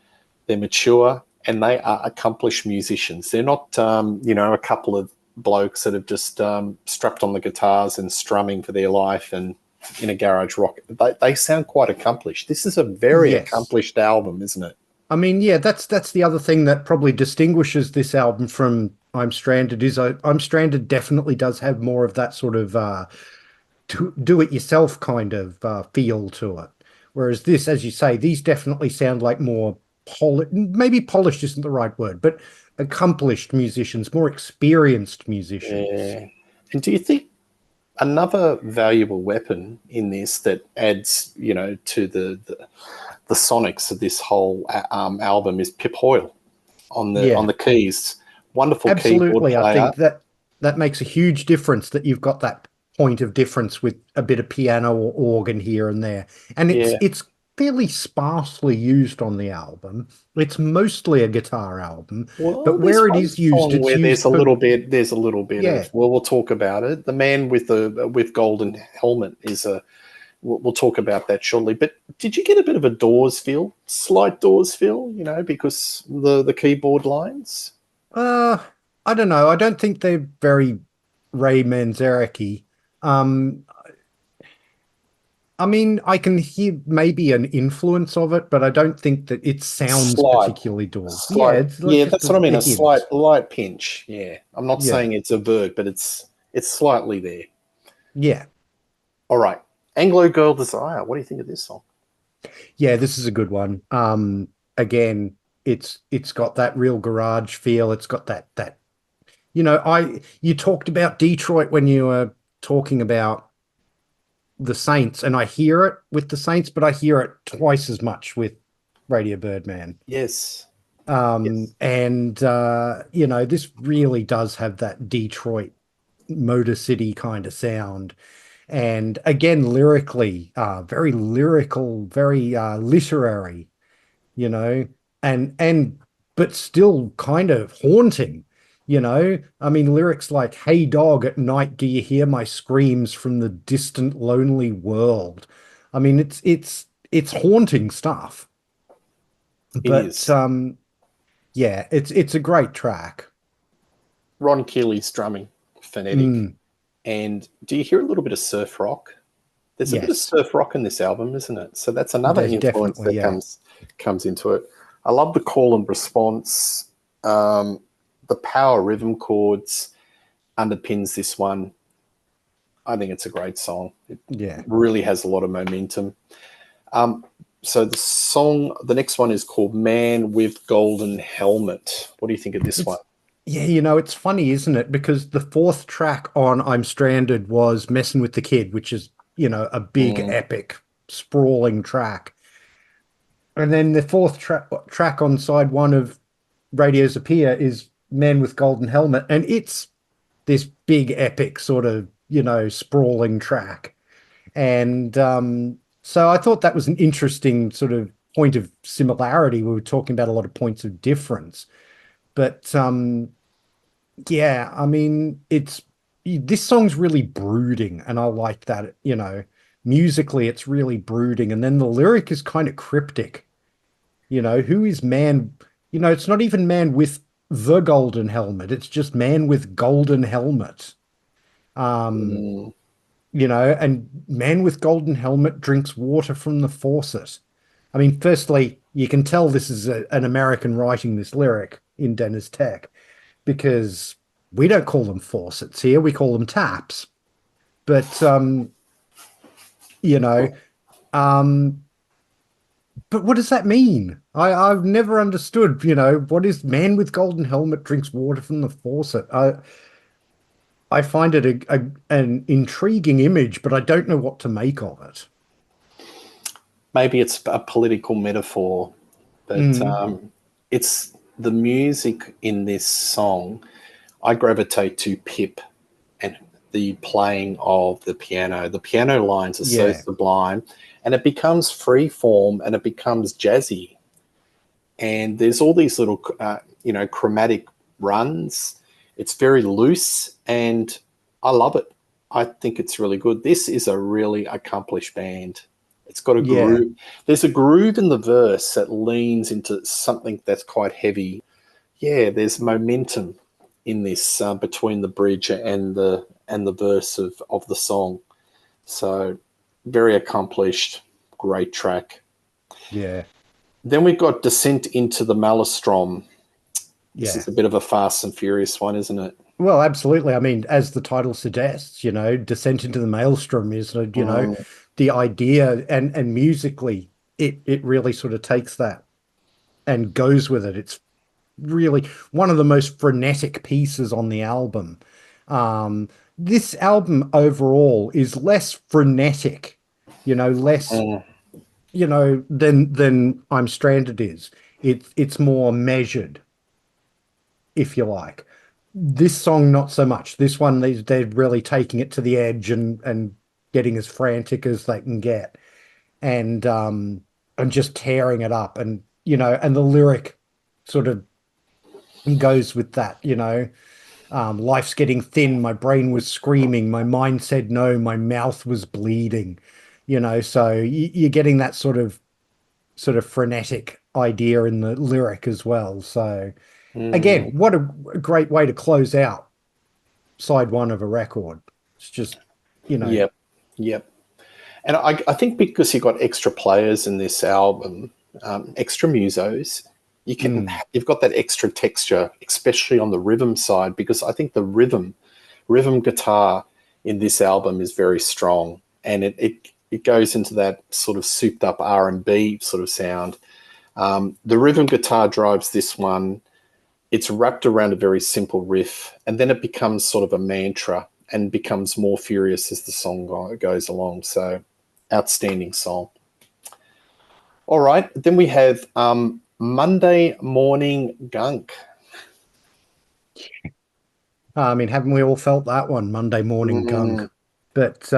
they're mature and they are accomplished musicians. They're not, a couple of blokes that have just strapped on the guitars and strumming for their life and in a garage rock. They sound quite accomplished. This is a very accomplished album, isn't it? I mean, yeah, that's the other thing that probably distinguishes this album from I'm Stranded is I'm Stranded definitely does have more of that sort of do-it-yourself kind of feel to it. Whereas this, as you say, these definitely sound like more maybe polished isn't the right word, but accomplished musicians, more experienced musicians. Yeah. And do you think another valuable weapon in this that adds, to the sonics of this whole album is Pip Hoyle on the keys. Wonderful keyboard player. I think that makes a huge difference that you've got that point of difference with a bit of piano or organ here and there. And it's fairly sparsely used on the album. It's mostly a guitar album, but where it is used, it's used there's a little bit of, we'll talk about it. The man with golden helmet is we'll talk about that shortly. But did you get a bit of a Doors feel, slight Doors feel, because the keyboard lines? I don't know. I don't think they're very Ray Manzarek-y. I mean, I can hear maybe an influence of it, but I don't think that it sounds particularly Doors. That's what I mean. A light pinch. Yeah, I'm not saying it's a verb, but it's slightly there. Yeah. All right. Anglo Girl Desire. What do you think of this song? Yeah, this is a good one. Again, it's got that real garage feel. It's got that. You talked about Detroit when you were talking about the Saints, and I hear it with the Saints, but I hear it twice as much with Radio Birdman. Yes. And this really does have that Detroit Motor City kind of sound. And again, lyrically, very lyrical, very literary, but still kind of haunting. I mean, lyrics like, "Hey dog, at night do you hear my screams from the distant lonely world?" I mean, it's haunting stuff. But it's a great track. Ron Keeley's drumming, phonetic. And do you hear a little bit of surf rock? There's a bit of surf rock in this album, isn't it? So that's another influence that comes into it. I love the call and response. The power rhythm chords underpins this one. I think it's a great song. It really has a lot of momentum. So the next one is called Man with Golden Helmet. What do you think of this one? Yeah, it's funny, isn't it? Because the fourth track on I'm Stranded was Messing with the Kid, which is, a big, epic, sprawling track. And then the fourth track on side one of Radio's Appear is Man with Golden Helmet, and it's this big epic sort of sprawling track. And so I thought that was an interesting sort of point of similarity. We were talking about a lot of points of difference, but I mean, this song's really brooding, and I like that. Musically it's really brooding, and then the lyric is kind of cryptic. Who is man? It's not even man with the golden helmet, it's just man with golden helmet. And man with golden helmet drinks water from the faucet. I mean, firstly, you can tell this is an American writing this lyric in Dennis Tech, because we don't call them faucets here, we call them taps. But but what does that mean? I've never understood, what is man with golden helmet drinks water from the faucet? I find it an intriguing image, but I don't know what to make of it. Maybe it's a political metaphor, but it's the music in this song. I gravitate to Pip, and the playing of the piano. The piano lines are so Yeah. sublime, and it becomes free form and it becomes jazzy. And there's all these little, chromatic runs. It's very loose, and I love it. I think it's really good. This is a really accomplished band. It's got a groove. There's a groove in the verse that leans into something that's quite heavy. Yeah, there's momentum in this between the bridge and the verse of the song. So very accomplished, great track. Yeah. Then we've got Descent into the Maelstrom. This Yeah. is a bit of a Fast and Furious one, isn't it? Well, absolutely. I mean, as the title suggests, descent into the maelstrom is, the idea, and musically, it really sort of takes that and goes with it. It's really one of the most frenetic pieces on the album. This album overall is less frenetic, less, than I'm Stranded is. It's more measured, if you like. This song, not so much. This one, they're really taking it to the edge and getting as frantic as they can get, and just tearing it up, and the lyric sort of goes with that. Life's getting thin, my brain was screaming, my mind said no, my mouth was bleeding. So you're getting that sort of frenetic idea in the lyric as well. So again, what a great way to close out side one of a record. It's just, Yep. And I think because you've got extra players in this album, extra musos, you've got that extra texture, especially on the rhythm side, because I think the rhythm guitar in this album is very strong, and it goes into that sort of souped up R&B sort of sound. The rhythm guitar drives this one. It's wrapped around a very simple riff, and then it becomes sort of a mantra and becomes more furious as the song goes along. So, outstanding song. All right, then we have Monday Morning Gunk. I mean, haven't we all felt that one, Monday Morning Gunk? But,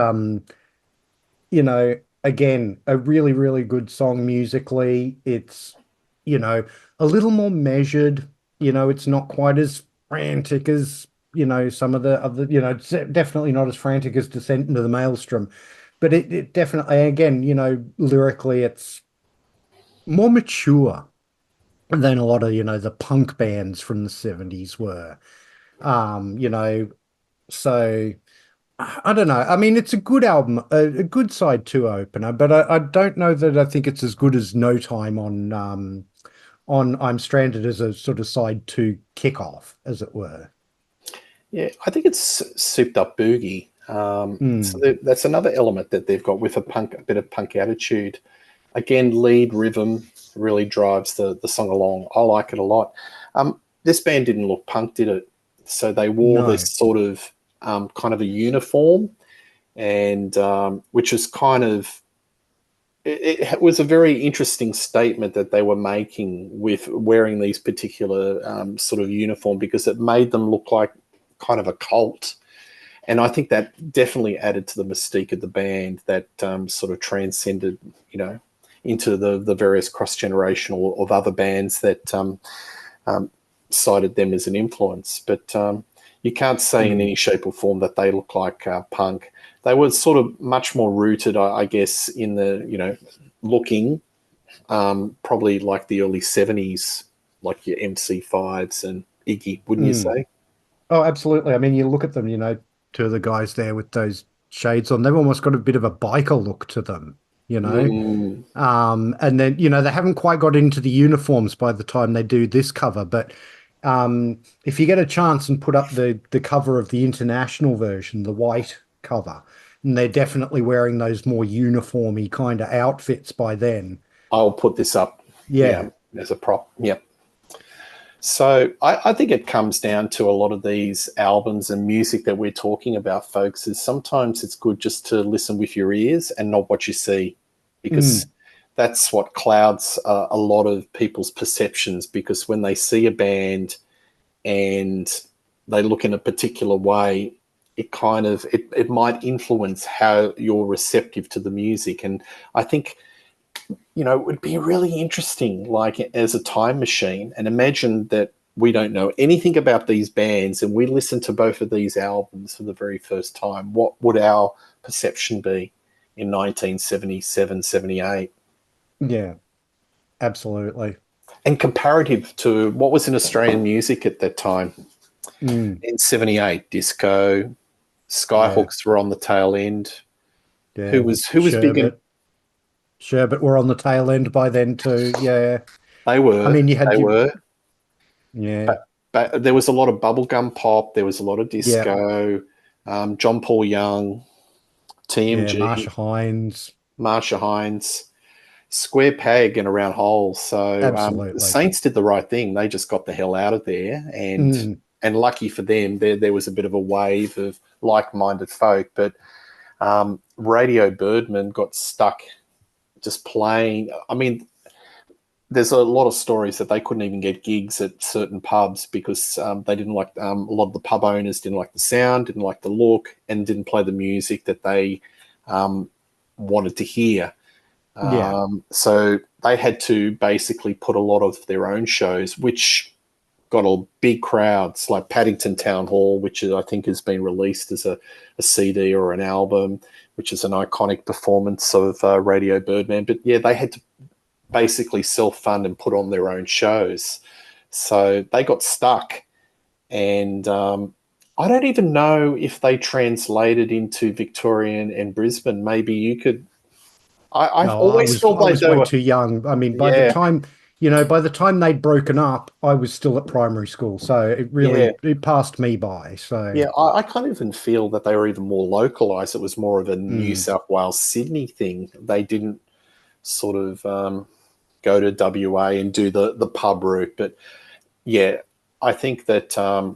again, a really, really good song musically. It's, a little more measured. It's not quite as frantic as, some of the other, it's definitely not as frantic as Descent into the Maelstrom. But it definitely, again, lyrically, it's more mature than a lot of, the punk bands from the 70s were. So I don't know. I mean, it's a good album, a good side two opener, but I don't know that I think it's as good as No Time on I'm Stranded as a sort of side two kickoff, as it were. Yeah, I think it's souped up boogie. So that's another element that they've got with a bit of punk attitude. Again, lead rhythm really drives the song along. I like it a lot. This band didn't look punk, did it? So they wore this sort of kind of a uniform, and which is kind of, it was a very interesting statement that they were making with wearing these particular sort of uniform, because it made them look like kind of a cult. And I think that definitely added to the mystique of the band, that sort of transcended, into the various cross-generational of other bands that cited them as an influence. But you can't say in any shape or form that they look like punk. They were sort of much more rooted, I guess, in the, looking probably like the early 70s, like your MC5s and Iggy, wouldn't you say? Oh, absolutely. I mean, you look at them, two of the guys there with those shades on, they've almost got a bit of a biker look to them, and then, they haven't quite got into the uniforms by the time they do this cover, but if you get a chance and put up the cover of the international version, the white cover, and they're definitely wearing those more uniformy kind of outfits by then. I'll put this up. Yeah. As a prop. Yep. So I think it comes down to a lot of these albums and music that we're talking about, folks, is sometimes it's good just to listen with your ears and not what you see, because that's what clouds a lot of people's perceptions, because when they see a band and they look in a particular way, it might influence how you're receptive to the music. And I think, it would be really interesting, like as a time machine, and imagine that we don't know anything about these bands and we listen to both of these albums for the very first time. What would our perception be in 1977, 78? Yeah, absolutely. And comparative to what was in Australian music at that time. In 78, disco, Skyhooks were on the tail end. Yeah. Who was big in... Sherbet were on the tail end by then too. Yeah. They were. I mean, you had Yeah. But there was a lot of bubblegum pop. There was a lot of disco. John Paul Young, TMG. Marsha Hines. Square peg and a round hole. So the Saints did the right thing. They just got the hell out of there. And lucky for them, there was a bit of a wave of like-minded folk. But Radio Birdman got stuck just playing. I mean, there's a lot of stories that they couldn't even get gigs at certain pubs because they didn't like, a lot of the pub owners didn't like the sound, didn't like the look, and didn't play the music that they wanted to hear. So they had to basically put a lot of their own shows, which got a big crowds, like Paddington Town Hall, which I think has been released as a CD or an album, which is an iconic performance of Radio Birdman. But yeah, they had to basically self-fund and put on their own shows. So they got stuck. And I don't even know if they translated into Victorian and Brisbane. Maybe you could... I was way too young. I mean, by the time they'd broken up, I was still at primary school, so it passed me by. So yeah, I kind of even feel that they were even more localized. It was more of a New South Wales, Sydney thing. They didn't sort of go to WA and do the pub route. But yeah, I think that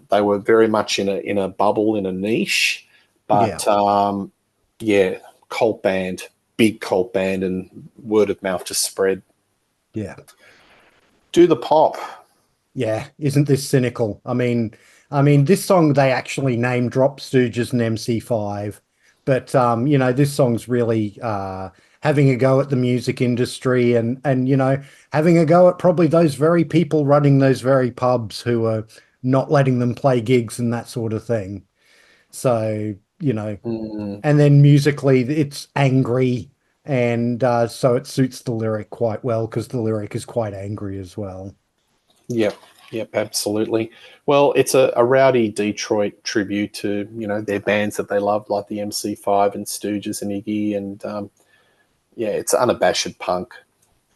they were very much in a bubble, in a niche. But cult band. Big cult band, and word of mouth just spread. Yeah. Do the pop. Yeah. Isn't this cynical? I mean, this song, they actually name drop Stooges and MC5, but this song's really having a go at the music industry and having a go at probably those very people running those very pubs who are not letting them play gigs and that sort of thing. So, and then musically it's angry, and so it suits the lyric quite well because the lyric is quite angry as well. Yep, absolutely. Well, it's a rowdy Detroit tribute to, their bands that they love, like the MC5 and Stooges and Iggy, and it's unabashed punk.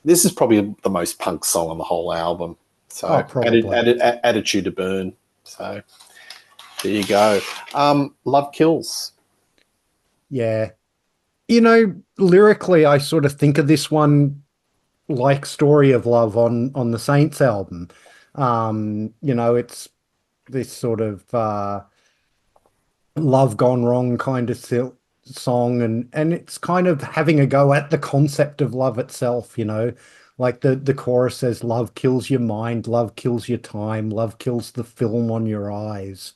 This is probably the most punk song on the whole album. So Attitude to Burn. So there you go. Love Kills. Yeah. Lyrically, I sort of think of this one like Story of Love on the Saints album. It's this sort of love gone wrong kind of song, and it's kind of having a go at the concept of love itself, like the chorus says, love kills your mind, love kills your time, love kills the film on your eyes.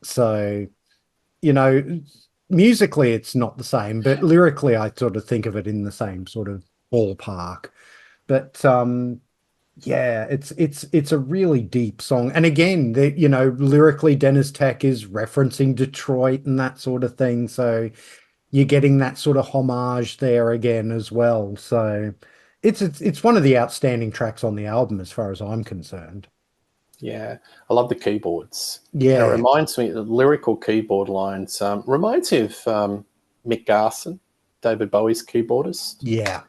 So, musically it's not the same, but lyrically I sort of think of it in the same sort of ballpark. But it's a really deep song. And again, lyrically Dennis Tech is referencing Detroit and that sort of thing. So you're getting that sort of homage there again as well. So it's one of the outstanding tracks on the album as far as I'm concerned. Yeah, I love the keyboards. Yeah. It reminds me, the lyrical keyboard lines, reminds me of Mick Garson, David Bowie's keyboardist. Yeah.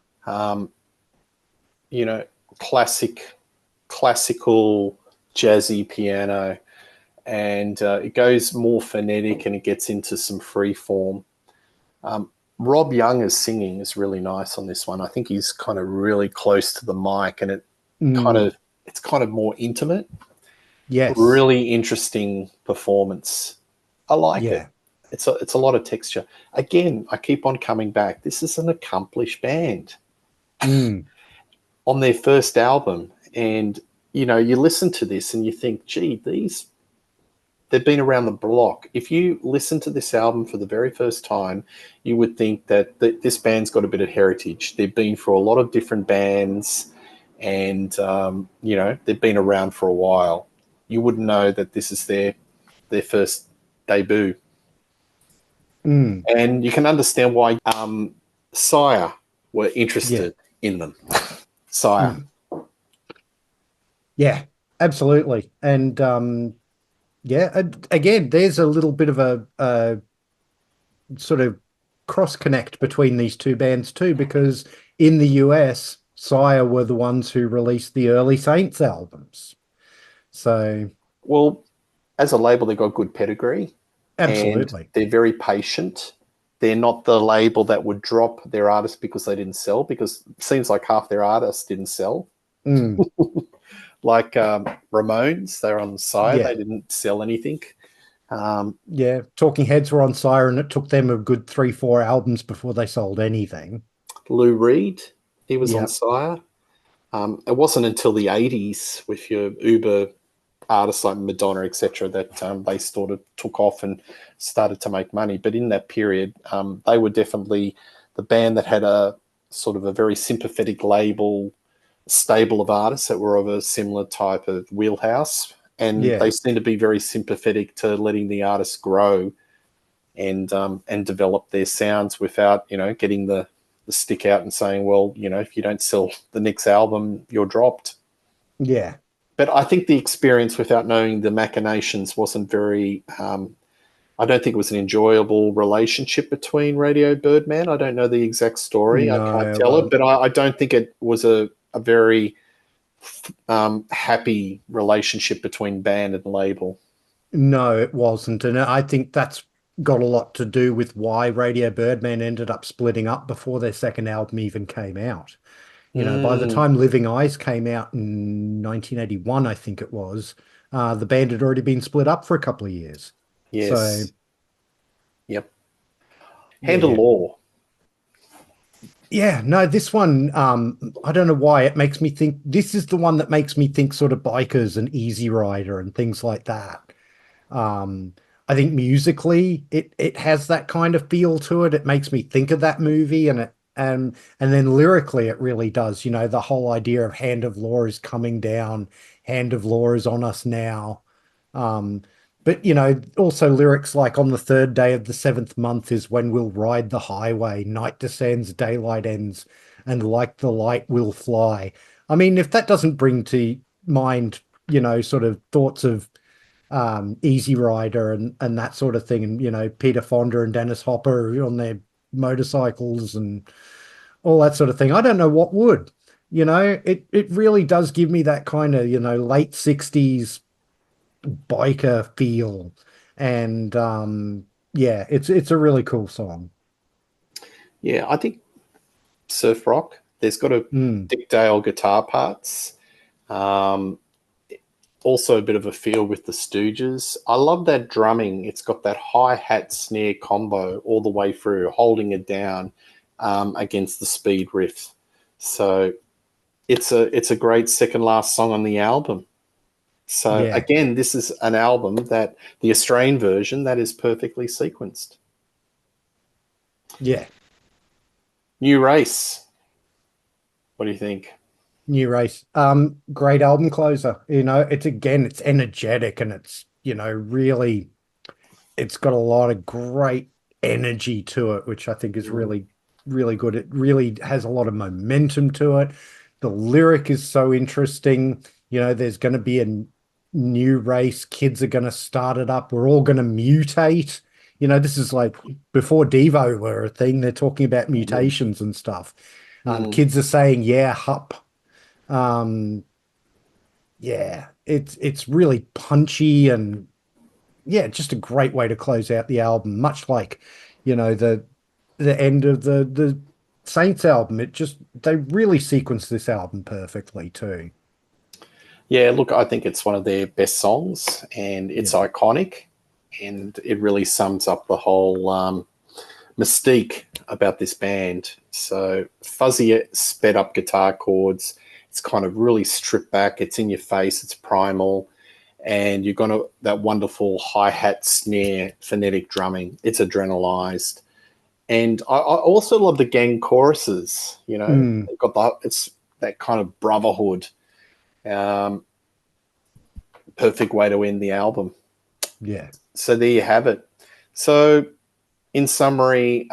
Classical jazzy piano, and it goes more phonetic and it gets into some free form. Rob Young as singing is really nice on this one. I think he's kind of really close to the mic, and it's kind of more intimate. Yes. Really interesting performance. I like it. It's a lot of texture. Again, I keep on coming back. This is an accomplished band on their first album. And, you listen to this and you think, gee, these they've been around the block. If you listen to this album for the very first time, you would think that this band's got a bit of heritage. They've been through a lot of different bands, and they've been around for a while. You wouldn't know that this is their first debut. And you can understand why Sire were interested in them. Sire. Yeah, absolutely. And again, there's a little bit of a sort of cross-connect between these two bands too, because in the US, Sire were the ones who released the early Saints albums. So, well, as a label, they've got good pedigree. Absolutely. And they're very patient. They're not the label that would drop their artists because they didn't sell, because it seems like half their artists didn't sell. Like Ramones, they're on Sire. They didn't sell anything. Talking Heads were on Sire, and it took them a good 3-4 albums before they sold anything. Lou Reed, he was on Sire. It wasn't until the 80s with your Uber artists like Madonna, etc., that they sort of took off and started to make money. But in that period, they were definitely the band that had a sort of a very sympathetic label, stable of artists that were of a similar type of wheelhouse. And they seem to be very sympathetic to letting the artists grow and develop their sounds without, getting the stick out and saying, well, if you don't sell the next album, you're dropped. Yeah. But I think the experience, without knowing the machinations, wasn't very I don't think it was an enjoyable relationship between Radio Birdman. I don't know the exact story. I can't tell it, but I don't think it was a very happy relationship between band and label. No, it wasn't. And I think that's got a lot to do with why Radio Birdman ended up splitting up before their second album even came out. By the time Living Eyes came out in 1981, I think it was, the band had already been split up for a couple of years. Yes. So, yep. Hand of Law. Yeah, no, this one, I don't know why it makes me think, this is the one that makes me think sort of Bikers and Easy Rider and things like that. I think musically it has that kind of feel to it. It makes me think of that movie, and then lyrically it really does. The whole idea of hand of law is coming down, hand of law is on us now. But, also lyrics like on the third day of the seventh month is when we'll ride the highway, night descends, daylight ends, and like the light we'll fly. I mean, if that doesn't bring to mind, sort of thoughts of Easy Rider and that sort of thing, and, Peter Fonda and Dennis Hopper on their motorcycles and all that sort of thing, I don't know what would. It really does give me that kind of, late 60s biker feel, and it's a really cool song. Yeah, I think surf rock, there's got a Dick Dale guitar parts, also a bit of a feel with the Stooges. I love that drumming. It's got that hi-hat snare combo all the way through, holding it down against the speed riff. So it's a great second last song on the album. So again, this is an album that the Australian version that is perfectly sequenced. Yeah. New Race. What do you think? New Race. Great album closer. It's energetic, and it's, really, it's got a lot of great energy to it, which I think is really, really good. It really has a lot of momentum to it. The lyric is so interesting. There's going to be a new race. Kids are going to start it up. We're all going to mutate. This is like before Devo were a thing. They're talking about mutations and stuff. Kids are saying, yeah, hup. It's really punchy, and just a great way to close out the album, much like the end of the Saints album. They really sequenced this album perfectly too. Yeah, look, I think it's one of their best songs, and it's iconic, and it really sums up the whole mystique about this band. So fuzzy, sped up guitar chords. It's kind of really stripped back. It's in your face. It's primal. and you're going to that wonderful hi-hat snare phonetic drumming. It's adrenalized. And I also love the gang choruses. You know, they've got it's that kind of brotherhood. Perfect way to end the album. Yeah. So there you have it. So in summary,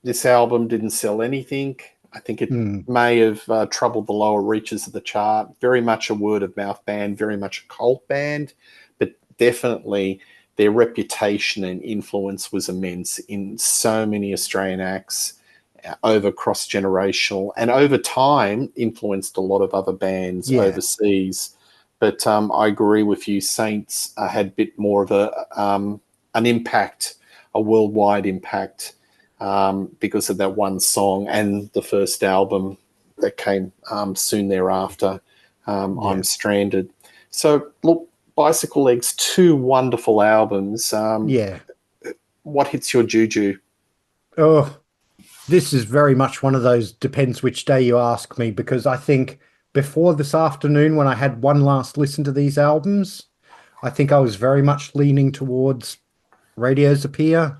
this album didn't sell anything. I think it may have troubled the lower reaches of the chart. Very much a word-of-mouth band, very much a cult band, but definitely their reputation and influence was immense in so many Australian acts, over cross-generational, and over time influenced a lot of other bands overseas. But I agree with you, Saints had a bit more of an impact, a worldwide impact, because of that one song and the first album that came soon thereafter, I'm Stranded. So, look, Bicyclelegs, 2 wonderful albums. What hits your juju? Oh, this is very much one of those depends which day you ask me, because I think before this afternoon, when I had one last listen to these albums, I think I was very much leaning towards Radio's Appear.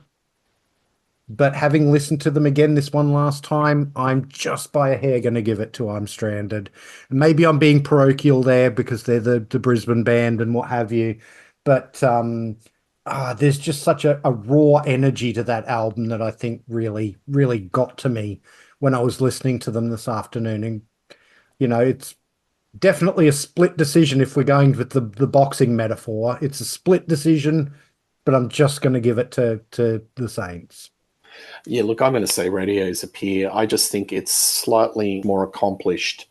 But having listened to them again this one last time, I'm just by a hair going to give it to I'm Stranded. Maybe I'm being parochial there because they're the Brisbane band and what have you. But there's just such a raw energy to that album that I think really, really got to me when I was listening to them this afternoon. And, you know, it's definitely a split decision if we're going with the boxing metaphor. It's a split decision, but I'm just going to give it to the Saints. Yeah, look, I'm going to say Radio's Appear. I just think it's slightly more accomplished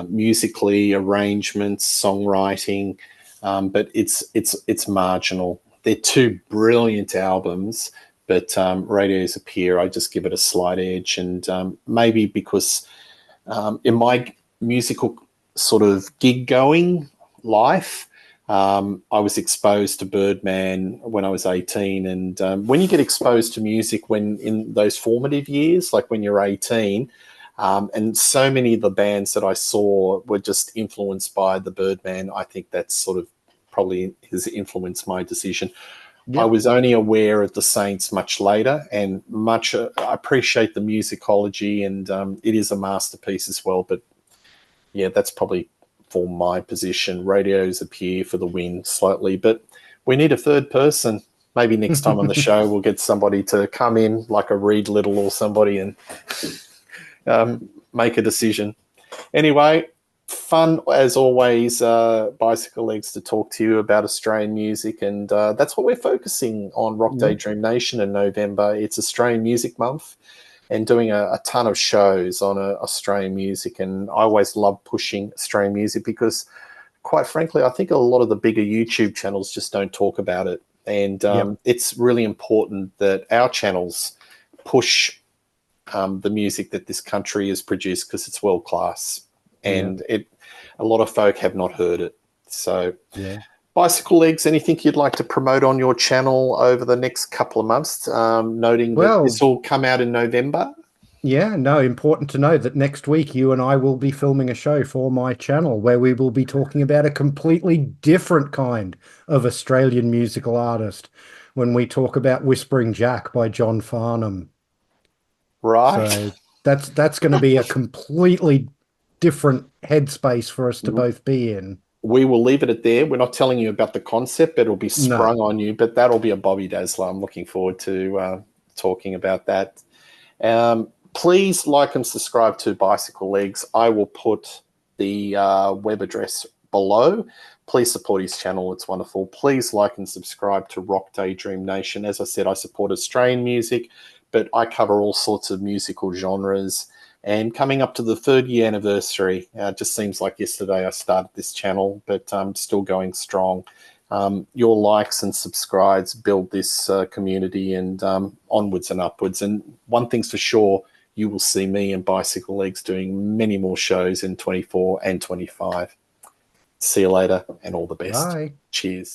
musically, arrangements, songwriting, but it's marginal. They're 2 brilliant albums, but Radio's Appear, I just give it a slight edge. And maybe because in my musical sort of gig-going life, I was exposed to Birdman when I was 18. And when you get exposed to music when in those formative years, like when you're 18, and so many of the bands that I saw were just influenced by the Birdman, I think that's sort of probably has influenced my decision. Yep. I was only aware of the Saints much later, and I appreciate the musicology, and it is a masterpiece as well. But yeah, that's probably for my position. Radio's Appear for the win slightly, but we need a third person. Maybe next time on the show we'll get somebody to come in, like a Reed Little or somebody, and make a decision. Anyway, fun as always, Bicyclelegs, to talk to you about Australian music, and that's what we're focusing on Rock Daydream Nation in November. It's Australian Music Month, and doing a ton of shows on Australian music. And I always love pushing Australian music because, quite frankly, I think a lot of the bigger YouTube channels just don't talk about it. And it's really important that our channels push the music that this country has produced, because it's world class. And a lot of folk have not heard it. So Bicyclelegs, anything you'd like to promote on your channel over the next couple of months, noting that this will come out in November? Yeah, no, important to know that next week you and I will be filming a show for my channel where we will be talking about a completely different kind of Australian musical artist when we talk about Whispering Jack by John Farnham. Right. So that's going to be a completely different headspace for us to both be in. We will leave it at there. We're not telling you about the concept, but it'll be sprung on you. But that'll be a Bobby Dazzler. I'm looking forward to talking about that. Please like and subscribe to Bicyclelegs. I will put the web address below. Please support his channel. It's wonderful. Please like and subscribe to Rock Daydream Nation. As I said, I support Australian music, but I cover all sorts of musical genres. And coming up to the 3rd-year anniversary, it just seems like yesterday I started this channel, but I'm still going strong. Your likes and subscribes build this community, and onwards and upwards. And one thing's for sure, you will see me and Bicyclelegs doing many more shows in 24 and 25. See you later, and all the best. Bye. Cheers.